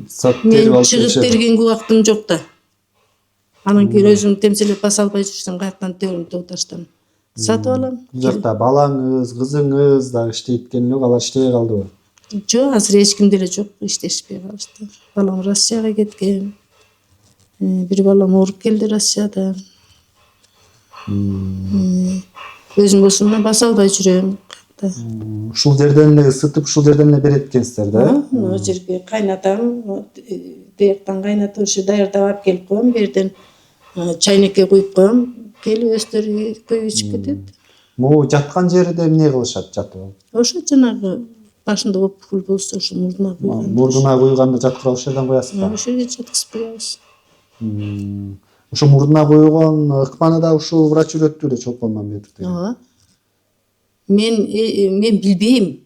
Сатып Мен алып чыгып бергенге убактым жок да. Анан кийин өзүм темселеп баса албай жүрсөм каяктан тебем, тоо таштан. Сатып алам. Бул жакта балаңыз, кызыңыз дагы иштейт экен жок, алар иштебей калдыбы? Жок, азыр эч ким деле жок, иштешпей калышты. Балам Россияга кеткен. Бир балам ооруп келди Россияда. Өзүм болсо мына баса албай жүрөм. Ушул жерден эле ысытып, ушул жерден эле берет экенсиздер да? Мына жерге кайнатам, дияктан кайнатып ошо даярдап алып келип коем, берден чайнекке куюп коем, келип өздөрү куюп ичип кетет. Могу жаткан жерде эмне кылышат жатып? Ошо жанагы башында опухоль болсо ошо мурдуна куйган. Мурдуна куйганда жаткырып ошол жерден коясызбы? Ошо жерге жаткызып коебуз. Ошо мурдуна койгон ыкманы да ушул врач үйрөттү эле, Чолпон Мамбетов деген. Ооба. Мен билбейм.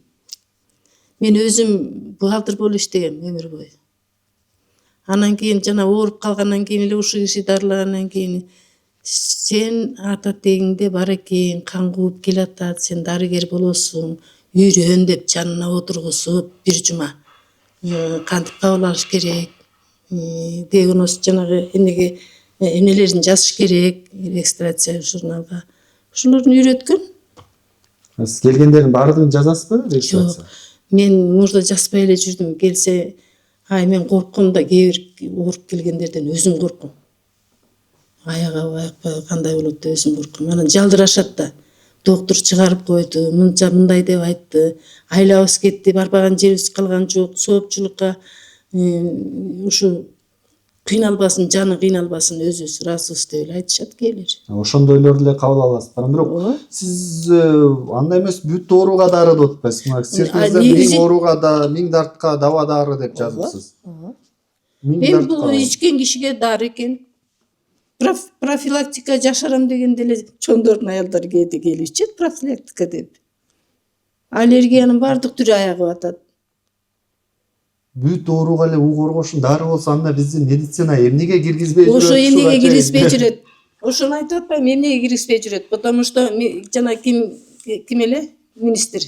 Мен өзүм бухгалтер болуп иштегем өмүр бою. Анан кийин жана ооруп калгандан кийин эле ушул киши дарылагандан кийин сен ата тегиңде бар экен, кан кууп келатат, сен дарыгер болосуң, үйрөн деп жанына отургузуп бир жума кантип кабыл алыш керек, диагноз жанагы эмнеге эмнелерин жазыш керек, регистрация журналга. Ошолорду үйрөткөн. Сиз келгендердин баардыгын жазасызбы, регистрация? Жок. Мен мурда жазбай эле жүрдүм. Келсе, мен коркком да кээ бир ооруп келгендерден өзүм корком. Аягы кандай болот деп өзүм корком. Анан жалдырашат да. Доктор чыгарып койду, мындай деп айтты. Айлабыз кетти, барбаган жерибиз калган жок. Соопчулукка ушу кыйналбасын, жаны кыйналбасын, өзү суразыбыз деп эле айтышат кээрлер. Ошондойлор эле кабыл аласыздар. Бирок сиз андай эмес бүт ооруга дары деп атпайсызбы? Сертиңизде миң ооруга да, миң дартка дава дары деп жазыпсыз. Эми бул ичкен кишиге дары экен. Профилактика жашарам дегенде эле чоңдордун аялдары кээде келип ичет профилактика деп. Аллергиянын баардык түрү аягып атат. Бүт ооруга эле уу коргошун дары болсо анда биздин медицина эмнеге киргизбей жүрөт? Ошо эмнеге киргизбей жүрөт? Ошону айтып атпайм, эмнеге киргизбей жүрөт? Потому что жана ким эле? Министр.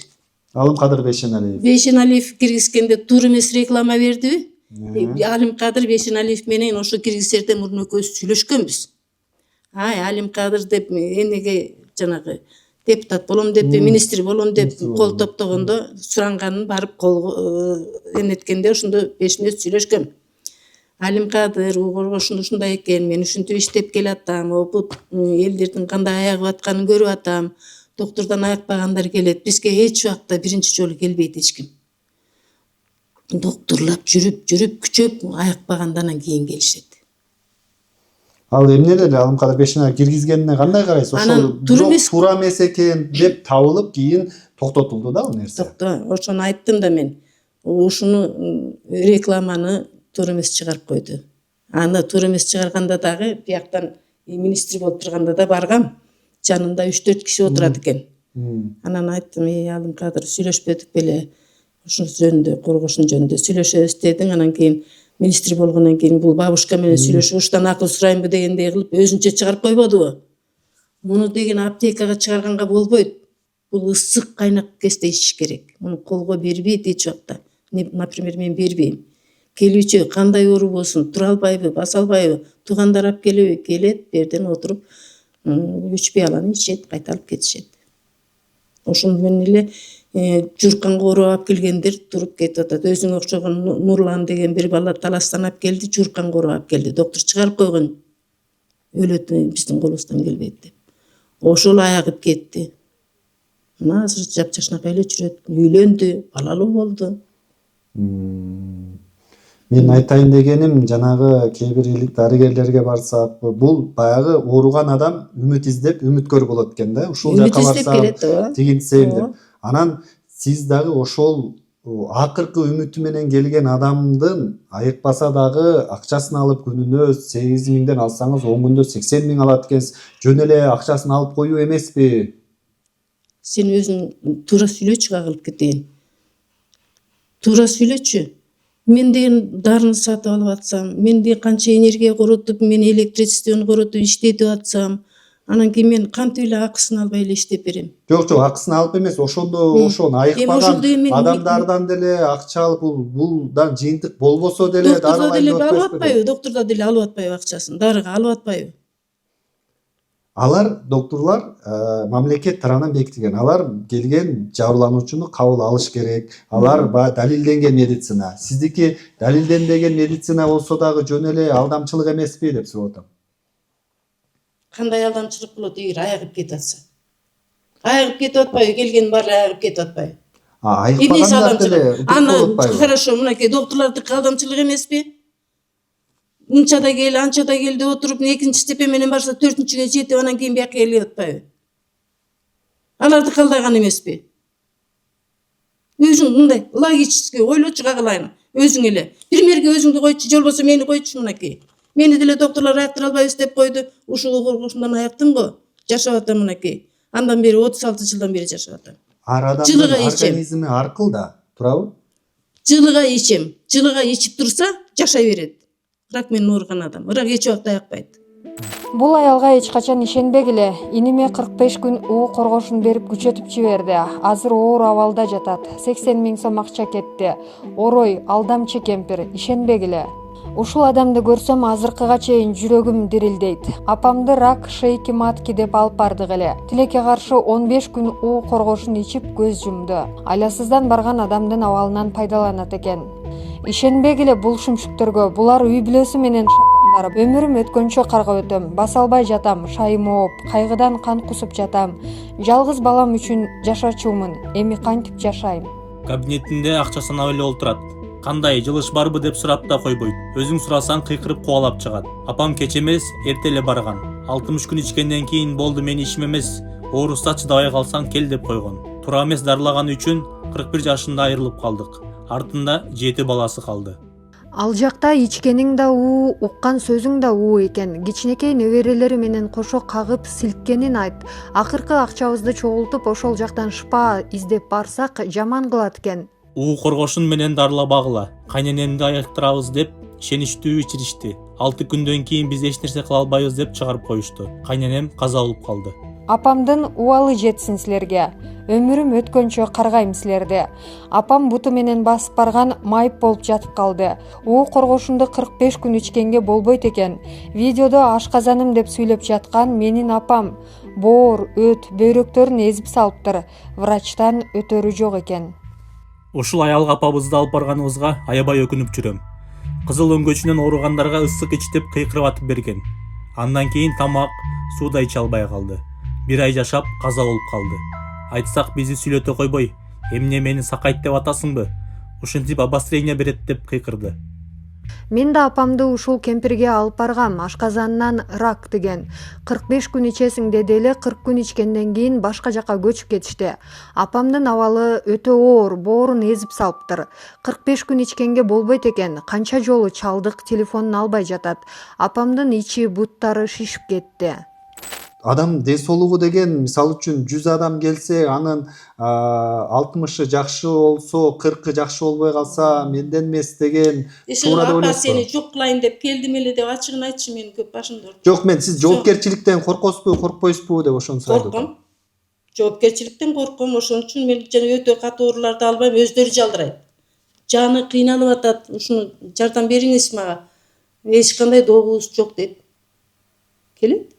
Алымкадыр Бейшеналиев. Бейшеналиев киргизгенде туура эмес реклама бердиби? Алимкадыр Бейшеналиев менен ошо киргизерден мурун экөөбүз сүйлөшкөнбүз. Алимкадыр деп эмнеге жанагы депутат болом деп, министр болом деп кол топтогондо суранганын барып кол эметкенде ошондо бешине сүйлөшкөм. Алимкадыр уу коргошун ушундай экен, мен ушинтип иштеп келатам, бул элдердин кандай аягып атканын көрүп атам. Доктордон аякпагандар келет, бизге эч убакта биринчи жолу келбейт эч ким. Докторлап жүрүп күчөп аякпагандан кийин келишет. Ал эмне эле Алымкадыр Бейшеналиев киргизгенине кандай карайсыз? Ошол туура эмес экен деп табылып кийин токтотулду да бул нерсе. Ошону айттым да мен. Ушуну рекламаны туура эмес чыгарып койду. Аны туура эмес чыгарганда дагы бияктан министр болуп турганда да баргам. Жанында 3-4 киши отурат экен. Анан айттым, Алымкадыр сүйлөшпөдүк беле? Ушул жөнүндө, коргошун жөнүндө сүйлөшөбүз дедиң. Анан кийин министр болгондон кийин бул бабушка менен сүйлөшүп, ушудан акыл сурайынбы дегендей кылып өзүнчө чыгарып койбодубу? Муну деген аптекага чыгарганга болбойт. Бул ысык кайнак кезде ичиш керек. Муну колго бербейт эч убакта. Например, мен бербейм. Келүүчү кандай оору болсун, тура албайбы, баса албайбы, туугандар алып келеби? Келет, берден отуруп 3 пиаланы ичет, кайта алып кетишет. Ошону менен эле Журканга оору алып келгендер туруп кетип атат. Өзүңө окшогон Нурлан деген бир бала Таластан алып келди, Журканга оору алып келди. Доктор чыгарып койгон. Өлөт, биздин колубуздан келбейт деп. Ошол аягып кетти. Мына азыр жапжашнакай эле жүрөт, үйлөндү, балалуу болду. Мен айтайын дегеним, жанагы кээ бир элик дарыгерлерге барсак, бул баягы ооруган адам үмүт издеп, үмүткөр болот экен да. Ушул жака барсам, тигинтсем деп. Анан сиз дагы ошол акыркы үмүтү менен келген адамдын айыкпаса дагы акчасын алып күнүнө 8.000ден алсаңыз 10 күндө 80.000 алат экенсиз. Жөн эле акчасын алып коюу эмеспи? Сен өзүң туура сүйлөчү, кагылып кетейин. Туура сүйлөчү. Мен деген дарыны сатып алып атсам, мен деген канча энергия коротуп, мен электричествону коротуп иштетип атсам, анан кийин мен кантип эле акысын албай эле иштеп берем? Жок, акысын алып эмес, ошондо айыкпаган адамдардан деле акча алып, булдан жыйынтык болбосо деле доктордо деле алып атпайбы? Доктурда деле алып атпайбы акчасын? Дарыга алып атпайбы? Алар доктурлар мамлекет тарабынан бекитилген. Алар келген жабырлануучуну кабыл алыш керек. Алар далилденген медицина. Сиздики далилденбеген медицина болсо дагы жөн эле алдамчылык эмеспи деп сурап атам. Кандай алдамчылык болот эгер аягып кетип атса? Аягып кетип атпайбы? Келген баары аягып кетип атпайбы? Айыкпагандар деле аны хорошо, мынакей доктурлардыкы алдамчылык эмеспи? Унча да кел, анча да кел деп отуруп, экинчи степень менен барса 4-чүгө жетип, анан кийин бияка келип атпайбы? Аларды калдаган эмеспи? Өзүң мындай логически ойлочу, кагылайын. Өзүң эле примерге өзүңдү койчу, же болбосо мени койчу мынакей. Мени деле доктурлар аяктыра албайбыз деп койду. Ушул коргошундан аяктым го. Жашап атам мынакей. Андан бери 36 жылдан бери жашап атам. Ар адамдын организми аркыл да, туурабы? Жылыга ичем. Жылыга ичип турса, жашай берет. Бирок мен ооруган адам. Бирок эч убакта аякпайт. Бул аялга эч качан ишенбегиле. Иниме 45 күн уу коргошун берип күчөтүп жиберди. Азыр оор абалда жатат. 80.000 сом акча кетти. Орой, алдамчы кемпир, ишенбегиле. Ушул адамды көрсөм азыркыга чейин жүрөгүм дирилдейт. Апамды рак шейки матки деп алып бардык эле. Тилекке каршы 15 күн уу коргошун ичип көз жумду. Айласыздан барган адамдын абалынан пайдаланат экен. Ишенбегиле бул шүмшүктөргө. Булар үй бүлөсү менен шакалдарып, өмүрүм өткөнчө карга өтөм. Баса албай жатам, шайым ооп, кайгыдан кан кусуп жатам. Жалгыз балам үчүн жашачумун. Эми кантип жашайм? Кабинетинде акча санап эле олтурат. Кандай жылыш барбы деп сурап да койбойт. Өзүң сурасаң кыйкырып кубалап чыгат. Апам кеч эмес, эрте эле барган. 60 күн ичкенден кийин болду мен ишим эмес, ооруста чыдабай калсаң кел деп койгон. Туура эмес дарылаганы үчүн 41 жашында айрылып калдык. Артында 7 баласы калды. Ал жакта ичкениң да уу, уккан сөзүң да уу экен. Кичинекей неберелери менен кошо кагып силккенин айт. Акыркы акчабызды чогултуп ошол жактан шпа издеп барсак жаман кылат экен. Уу коргошун менен дарылабагыла. Кайненемди айыктырабыз деп ишеничтүү ичиришти. 6 күндөн кийин биз эч нерсе кыла албайбыз деп чыгарып коюшту. Кайненем каза болуп калды. Апамдын убалы жетсин силерге. Өмүрүм өткөнчө каргайм силерди. Апам буту менен басып барган майып болуп жатып калды. Уу коргошунду 45 күн ичкенге болбойт экен. Видеодо ашказаным деп сүйлөп жаткан менин апам. Боор, өт, бөйрөктөрүн эзип салыптыр. Врачтан өтөрү жок экен. Ушул аялга апабызды алып барганыбызга аябай өкүнүп жүрөм. Кызыл өңгөчүнөн ооругандарга ысык ич деп кыйкырып атып берген. Андан кийин тамак, суу да иче албай калды. 1 ай жашап каза болуп калды. Айтсак бизи сүйлөтө койбой, эмне мени сакайт деп атасыңбы? Ушинтип обострение берет деп кыйкырды. Мен да апамды ушул кемпирге алып баргам, ашказанынан рак деген. 45 күн ичесиң деди эле 40 күн ичкенден кийин башка жака көчүп кетишти. Апамдын абалы өтө оор, боорун эзип салыптыр. 45 күн ичкенге болбойт экен. Канча жолу чалдык, телефонун албай жатат. Апамдын ичи, буттары шишип кетти. Адам ден соолугу деген мисалы үчүн 100 адам келсе, анын 60 жакшы болсо, 40 жакшы болбой калса, менден эмес деген туура деп Апа ойлойсузбу? сени жок кылайын деп келдим эле деп ачыгын айтчы, мен көп башымды ооруп. Жок, мен сиз жоопкерчиликтен коркосузбу, коркпойсузбу деп ошону сурайм. Корком. Жоопкерчиликтен корком, ошон үчүн мен жана өтө катуу ооруларды албайм, өздөрү жалдырайт. Жаны кыйналып атат, ушуну жардам бериңиз мага. Эч кандай добубуз жок дейт. Келет.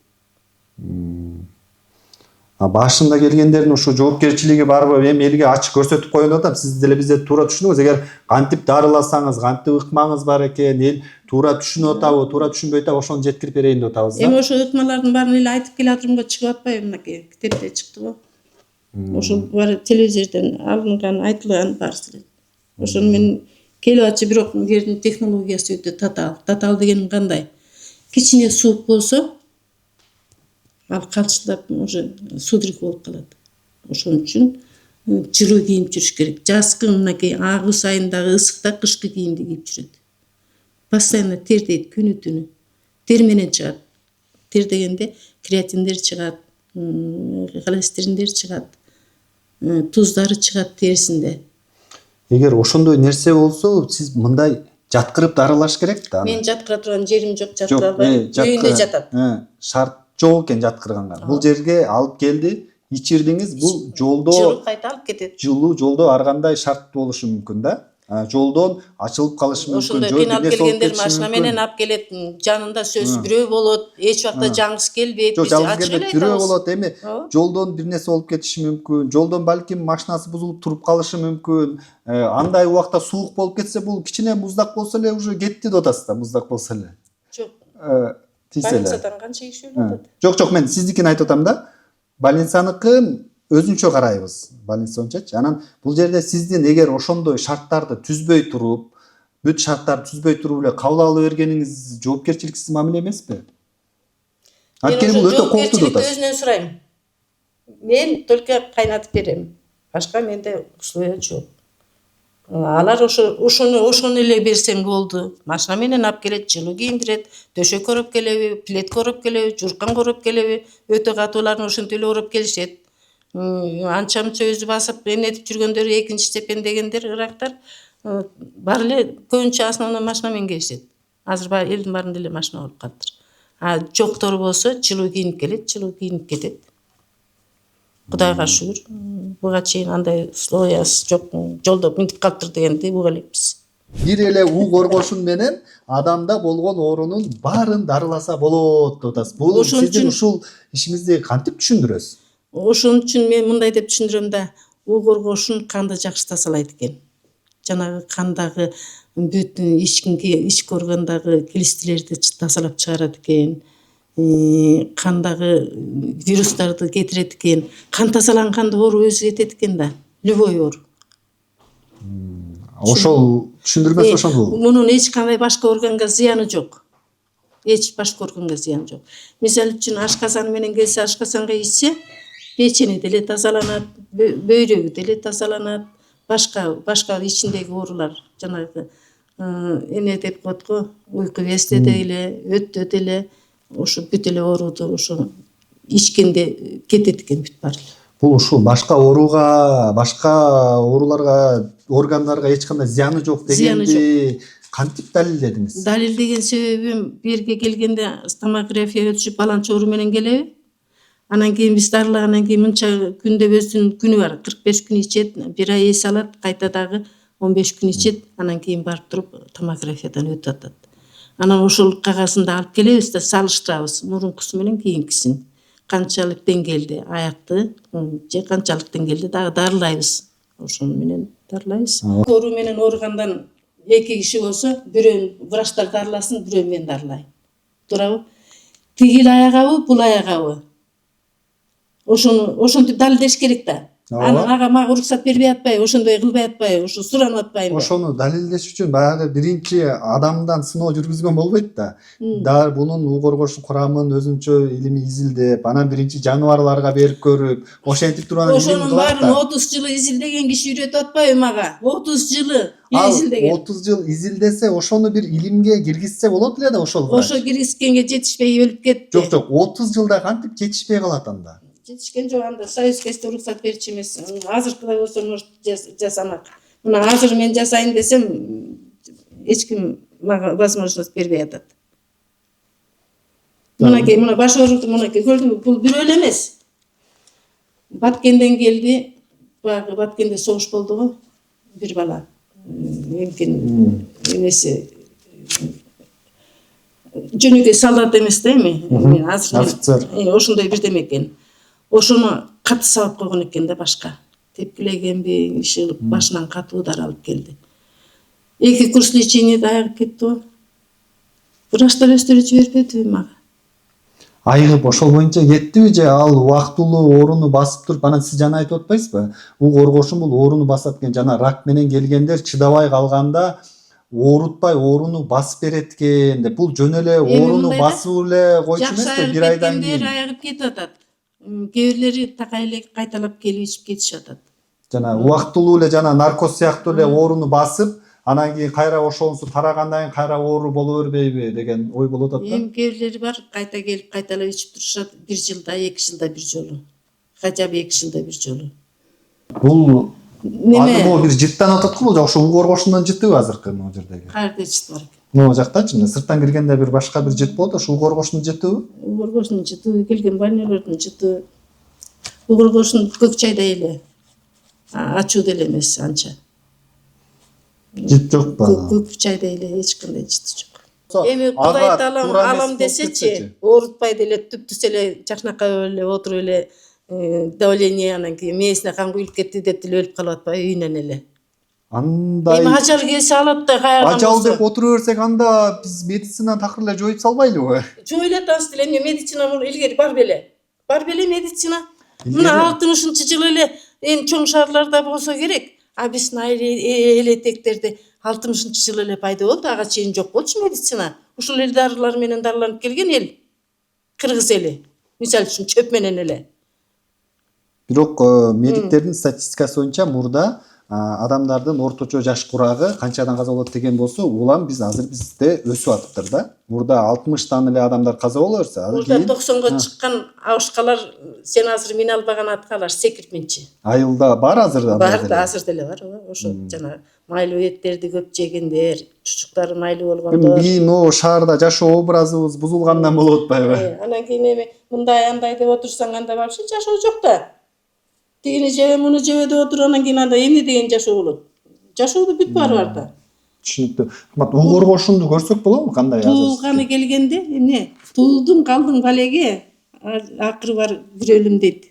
Башында келгендердин ушу жоопкерчилиги барбы? Эми элге ачык көрсөтүп коюн атам. Сиз деле бизде туура түшүнүңүз. Эгер кантип дарыласаңыз, кантип ыкмаңыз бар экен, эл туура түшүнүп атабы, туура түшүнбөй атабы, ошону жеткирип берейин деп атабыз да. Эми ошо ыкмалардын баарын эле айтып келатырмынга чыгып атпайбы, мынакей китепте чыктыбы. Ошол баары телевизордон алынган, айтылган баарысы. Ошону мен келип атчы, бирок бул жердин технологиясы өтө татаал. Татаал дегеним кандай? Кичине суук болсо, ал калчылдап уже судорог болуп калат. Ошон үчүн жылуу кийип жүрүш керек. Жазкы мынакей август айындагы ысыкта кышкы кийимди кийип жүрөт. Постоянно тердейт күнү түнү. Тер менен чыгат. Тер дегенде креатиндер чыгат, холестериндер чыгат, туздары чыгат терисинде. Эгер ошондой нерсе болсо, сиз мындай жаткырып дарылаш керек да. Мен жаткыра турган жерим жок, жаткыра албайм. Үйүндө жатат. Шарт жок экен жаткырганга. Бул жерге алып келди, ичирдиңиз, бул жолдо жылуу кайта алып кетет. жылуу жолдо ар кандай шарт болушу мүмкүн да. Жолдон ачылып калышы мүмкүн. Ошондой кыйналып келгендер машина менен алып келет. Жанында сөз бирөө болот. Эч убакта жаңгыс келбейт. Жок, жалгыз келбейт, бирөө болот. Эми жолдон бир нерсе болуп кетиши мүмкүн. Жолдон балким машинасы бузулуп туруп калышы мүмкүн. Андай убакта суук болуп кетсе, бул кичине муздак болсо эле уже кетти деп атасыз да, муздак болсо эле. Жок. Тийсе эле. Больницадан канча киши өлүп атат. Жок, мен сиздикин айтып атам да. Больницаныкын өзүнчө карайбыз, больницачы. Анан бул жерде сиздин эгер ошондой шарттарды түзбөй туруп, бүт шарттарды түзбөй туруп эле кабыл алып бергениңиз жоопкерчиликсиз мамиле эмеспи? Анткени бул өтө кооптуу деп атасыз. Өзүнөн сурайм. Мен только кайнатып берем. Башка менде условия жок. Алар ошону эле берсем болду. Машина менен алып келет, жылуу кийиндирет, төшөк ороп келеби, плед ороп келеби, журкан ороп келеби, өтө катууларын ошентип эле ороп келишет. Анча мынча өзү басып эмнетип жүргөндөр, экинчи степендегендер, ырактар баары эле көбүнчө основной машина менен келишет. Азыр баары элдин баарында эле машина болуп калыптыр. Жоктору болсо жылуу кийинип келет, жылуу кийинип кетет. Кудайга шүгүр, буга чейин андай условиясы жок, жолдо минтип калыптыр дегенди уга элекпиз. Бир эле уу коргошун менен адамда болгон оорунун баарын дарыласа болот деп атасыз. Бул сиздин ушул ишиңизди кантип түшүндүрөсүз? Ошон үчүн мен мындай деп түшүндүрөм да, уу коргошун канды жакшы тазалайт экен. Жанагы кандагы бүт ички органдагы клистерди тазалап чыгарат экен. Кандагы вирустарды кетирет экен. Кан тазаланганда оору өзү кетет экен да. Любой оору. Ошол түшүндүрмөсү ошол. Мунун эч кандай башка органга зыяны жок. Эч башка органга зыяны жок. Мисалы үчүн ашказан менен келсе, ашказанга ичсе, печени деле тазаланат, бөйрөгү деле тазаланат, башка ичиндеги оорулар, жанагы эме деп коет го, уйку бесте деле, өттө деле, ошо бүт эле ооруду ошо ичкенде кетет экен бүт баары. Бул ушул башка ооруга, башка ооруларга, органдарга эч кандай зыяны жок дегенди кантип далилдедиңиз? Далилдеген себебим берге келгенде томография өтүшүп баланча оору менен келеби? Анан кийин биз дарылагандан кийин мынча күндө өзүнүн күнү бар. 45 күн ичет, бир ай эс алат, кайта дагы 15 күн ичет, анан кийин барып туруп томографиядан өтүп атат. Анан ошол кагазын да алып келебиз да салыштырабыз мурункусу менен кийинкисин. Канчалык деңгээлде аякты же канчалык деңгээлде дагы дарылайбыз. Ошол менен дарылайбыз. Оору менен ооругандан эки киши болсо, бирөөнү врачтар дарыласын, бирөөнү мен дарылайм. Туурабы? Тигил аягабы, бул аягабы? Ошентип далилдеш керек да. Ага мага уруксат бербей атпайбы, ошондой кылбай атпайбы, ошо суранып атпайбы. Ошону далилдеш үчүн баягы биринчи адамдан сыноо жүргүзгөн болбойт да. Дагы бунун уу коргоштун курамын өзүнчө илимий изилдеп, анан биринчи жаныбарларга берип көрүп, ошентип туруп анан ошонун баарын 30 жылы изилдеген киши үйрөтүп атпайбы мага? 30 жылы изилдеген. 30 жыл изилдесе, ошону бир илимге киргизсе болот эле да ошол. Ошо киргизгенге жетишпей өлүп кетти. Жок, 30 жылда кантип жетишпей калат анда? Жетишкен жок, анда союз кезде уруксат берчү эмес. Азыркыдай болсо может жасамак. Мына азыр мен жасайын десем, эч ким мага возможность бербей атат. Мына баш ооруду көрдүңбү? Бул бирөө эле эмес. Баткенден келди. Баягы Баткенде согуш болду го. Бир бала. Эмкин эмеси жөнөкөй солдат эмес да эми. Азыр офицер. Ошондой бирдеме экен. Ошону катты сабап койгон экен да башка. Тепкилегенби, иши кылып башынан катуу удар алып келди. 2 курс лечениеде айыгып кетти го. Врачтар өздөрү жибербедиби мага? Айыгып ошол боюнча кеттиби же ал убактылуу ооруну басып туруп, анан сиз жана айтып атпайсызбы? Уу коргошун бул ооруну басат экен, жана рак менен келгендер чыдабай калганда оорутпай ооруну басып берет экен деп. Бул жөн эле ооруну басып эле койчу эмеспи бир айдан кийин? Айыгып кетип атат. Кээ бирлери такай эле кайталап келип ичип кетишип атат. Жана убактылуу эле жана наркоз сыяктуу эле ооруну басып, анан кийин кайра ошонусу тарагандан кийин кайра оору боло бербейби деген ой болуп атат да. Эми кээ бирлери бар, кайта келип кайталап ичип турушат 1 жылда, 2 жылда бир жолу. Хотя бы 2 жылда бир жолу. Бул Неме? Могу бир жыттан атат го, жок ошо уу коргошундан жытыбы азыркы могу жердеги? Каерде жыт бар экен? Могу жактачы, мына сырттан киргенде бир башка бир жыт болот, ошо уу коргошунун жытыбы? Уу коргошунун жыты, келген больнойлордун жыты. Уу коргошун көк чайдай эле. Ачуу деле эмес анча. Жыт жок ба? Көк чайдай эле эч кандай жыты жок. Эми Ага, Кудайды туура эмес алам болуп десечи, кетсечи. оорутпай деле түптүс эле жакнакка эле отуруп эле давление анан кийин мээсине кан куюлуп кетти деп деле өлүп калып атпайбы үйүнөн эле. Андай Эми ажал келсе алат да каярдан ажал деп отура берсек, анда биз медицинаны такыр эле жоюп салбайлыбы? жоюлат деле, эмне медицина илгери бар беле? Бар беле медицина? Мына 60-жылы эле эң чоң шаарларда болсо керек. А биздин элетектерде 60-жылы эле пайда болду, ага чейин жок болчу медицина. Ушул эл дарылар менен дарыланып келген эл. Кыргыз эли. Мисалы үчүн чөп менен эле. Бирок медиктердин статистикасы боюнча мурда адамдардын орточо жаш курагы канчадан каза болот деген болсо, улам биз азыр бизде өсүп атыптыр да. Мурда 60тан эле адамдар каза боло берсе, азыр Мурда 90га чыккан абышкалар, сен азыр мине албаган аткалар секирип минчи. айылда бар азыр да. Бар да, азыр деле бар. Ошо жана майлуу эттерди көп жегендер, чучуктары майлуу болгондор. Эми могу шаарда жашоо образыбыз бузулгандан болуп атпайбы? Анан кийин эми мындай андай деп отурсаң анда вообще жашоо жок да. Тигини жебе, муну жебе деп отуруп анан кийин анда эмне деген жашоо болот? Жашоодо бүт баары бар да. Түшүнүктүү. Кымбат, уу коргошунду көрсөк болобу? Кандай азыр? Туулганы келгенде эмне? Туулдум калдың балеге, акыры бар бир өлүм дейт.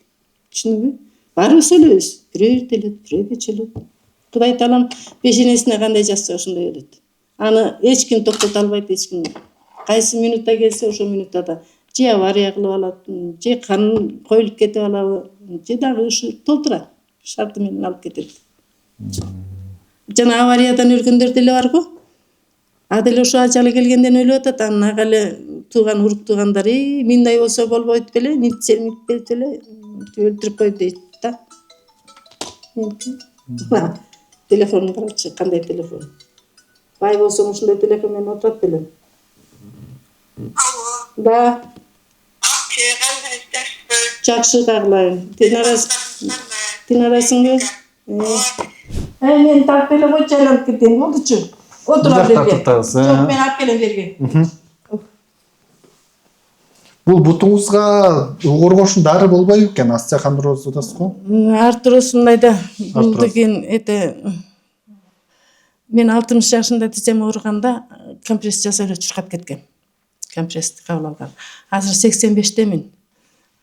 Түшүндүңбү? Баарыбыз өлөбүз. Бирөө эртелет, бирөө кеч өлөт. Кудай таалам пешенесине кандай жазса ошондой өлөт. Аны эч ким токтото албайт, эч ким. Кайсы минутта келсе ошол минутта да же авария кылып алат, же кан коюлуп кетип алабы, же дагы ушу толтурат. Шарты менен алып кетет. жана авариядан өлгөндөр деле бар го. А деле ошо ажалы келгенден өлүп атат. Анан ага эле тууган урук туугандар мындай болсо болбойт беле, мынтсе мынтпейт беле, өлтүрүп кой дейт да. Телефонун карачы, кандай телефон. Бай болсоң ушундай телефон менен отурат белем. Алло. Да, жакшы кагылайын. Тин арасыңбы? Мен так эле койчу айланып кетейин, болдучу. Отура берге. Жок, мен алып келем берге. Бул бутуңузга коргошун дары болбойбу экен? Остеохондроз атасыз го? Артроз мындайда. Бул деген мен 60 жашында тизем ооруганда компресс жасап эле чуркап кеткем. Компрессти кабыл алган. Азыр 85-темин.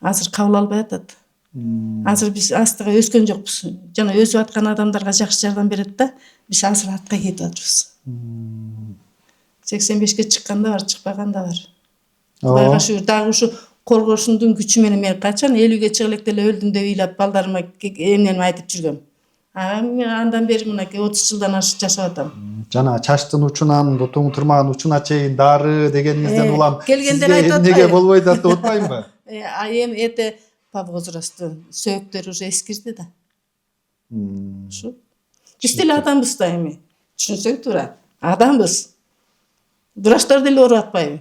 Азыр кабыл албай атат. Азыр биз астыга өскөн жокпуз. Жана өсүп аткан адамдарга жакшы жардам берет да. Биз азыр артка кетип атабыз. 85ке чыкканда бар, чыкпаганда бар. Кудайга шүгүр, дагы ушу коргошундун күчү менен мен качан 50ге чыга элек деле өлдүм деп ыйлап балдарыма эмнени айтып жүргөм. Мен андан бери мынакей 30 жылдан ашык жашап атам. Жана чачтын учунан бутуң тырмаган учуна чейин дары дегениңизден улам келгенден айтып атпайбы? эмнеге болбойт деп атпайбы? Эми по возрасту сөөктөр уже эскирди да. Ушу. Биз деле адамбыз да эми. Түшүнсөң туура. Адамбыз. Врачтар деле ооруп атпайбы?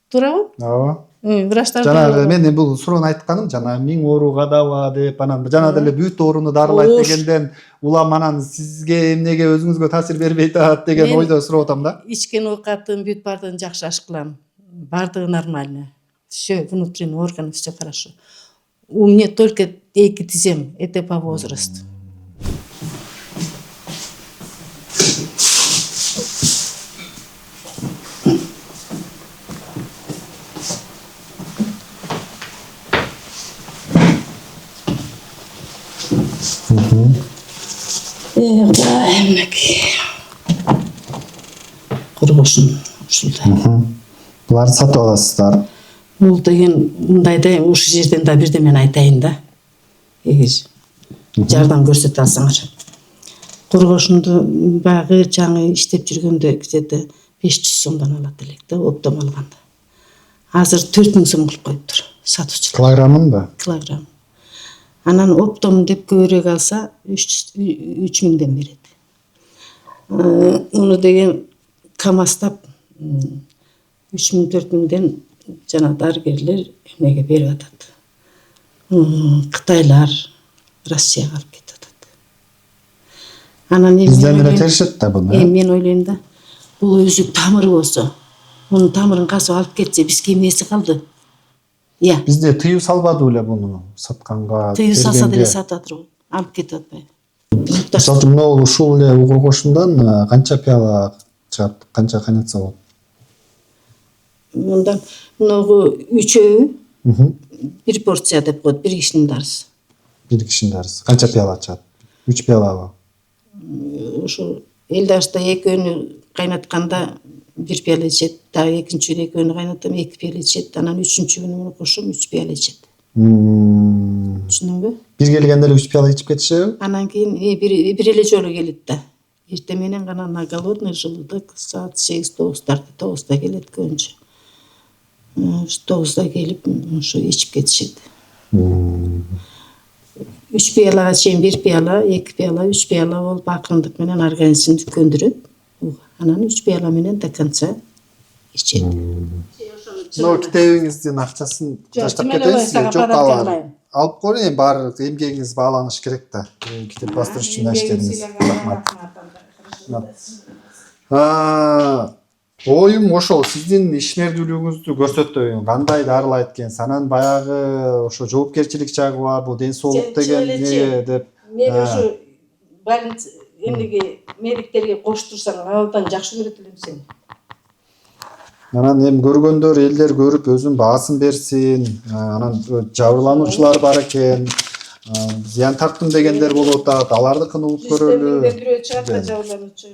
Туурабы? Ооба. Врачтар Жана мен бул суроону айтканым жана миң ооруга даба деп анан жана деле бүт ооруну дарылайт дегенден улам анан сизге эмнеге өзүңүзгө таасир бербей атат деген ойдо сурап атам да. Ичкен оокатым бүт баардыгын жакшы ашкылам. Баардыгы нормально. Все внутренний орган, все хорошо. У меня только эки тизем, это по возрасту. Коргошун ушундай. Буларды сатып аласыздар. Бул деген мындайда ушу жерден да бирдемени айтайын да. Эгер жардам көрсөтө алсаңар. Коргошунду багы жаңы иштеп жүргөндө где-то 500 сомдон алат элек да, оптом алганда. Азыр 4000 сом кылып коюптур сатуучулар. Килограммынбы? Килограмм. Анан оптом деп көбүрөөк алса 3000ден берет. Уну деген камастап 3000-4000ден жана дарыгерлер эмнеге берип атат. Кытайлар Россияга алып кетип атат. Анан Бизден эле теришет да буну. Мен ойлойм да, бул өзү тамыры болсо, мунун тамырын касып алып кетсе, бизге эмеси калды? Бизде тыюу салбады беле буну сатканга. Тыюу салса деле сататыр, алып кетип атпайбы? Мисалы үчүн могу ушул эле коргошундан канча пияла чыгат, канча кайнатса болот? Мындан мынагу үчөө бир порция деп коет, бир кишинин дарысы. Бир кишинин дарысы. Канча пияла чыгат? 3 пиялабы? Ушу элдашта экөөнү кайнатканда 1 пияла ичет, дагы экинчи экөөнү кайнатам 2 пияла ичет, анан үчүнчү күнү муну кошом 3 пияла ичет. Түшүндүңбү? Бир келгенде эле 3 пияла ичип кетишеби? Анан кийин бир эле жолу келет да. Эртең менен гана на голодный желудок саат 8-9 келет көбүнчө. 9-да келип ушу ичип кетишет. 3 пиялага чейин 1 пияла, 2 пияла, 3 пияла болуп акырындык менен организмди көндүрөт. Анан 3 пияла менен до конца ичет. Но китебиңиздин акчасын таштап кетесизби? Жок, алып коюң, баардык эмгегиңиз бааланыш керек да. Китеп бастырыш үчүн иштедиңиз. Рахмат. Оюм ошол сиздин ишмердүүлүгүңүздү көрсөтөйүн, кандай дарылайт экенсиз. Анан баягы ошо жоопкерчилик жагы бар, бул ден соолук деген эмне деп. Мен ошо больница эмнеге медиктерге коштурсаң, абдан жакшы көрөт элем сени. Анан эми көргөндөр элдер көрүп өзүнүн баасын берсин. Анан жабырлануучулар бар экен. Зыян тарттым дегендер болуп атат. Алардыкын угуп көрөлү. Бирөө чыгат да жабырлануучу.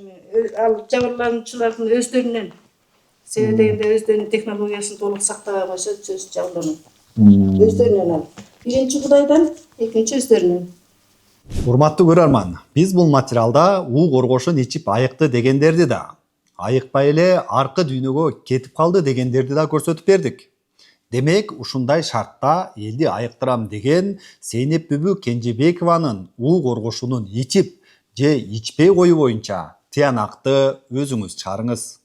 Ал жабырлануучулардын өздөрүнөн. Себеби дегенде өздөрүнүн технологиясын толук сактабай койсо сөз жабырланат. Өздөрүнөн ал. Биринчи Кудайдан, экинчи өздөрүнөн. Урматтуу көрөрман, биз бул материалда уу коргошун ичип айыкты дегендерди да, айыкпай эле аркы дүйнөгө кетип калды дегендерди да көрсөтүп бердик. Демек, ушундай шартта элди айыктырам деген Сейнеп бүбү Кенжебекованын уу коргошунун ичип же ичпей коюу боюнча тыянакты өзүңүз чыгарыңыз.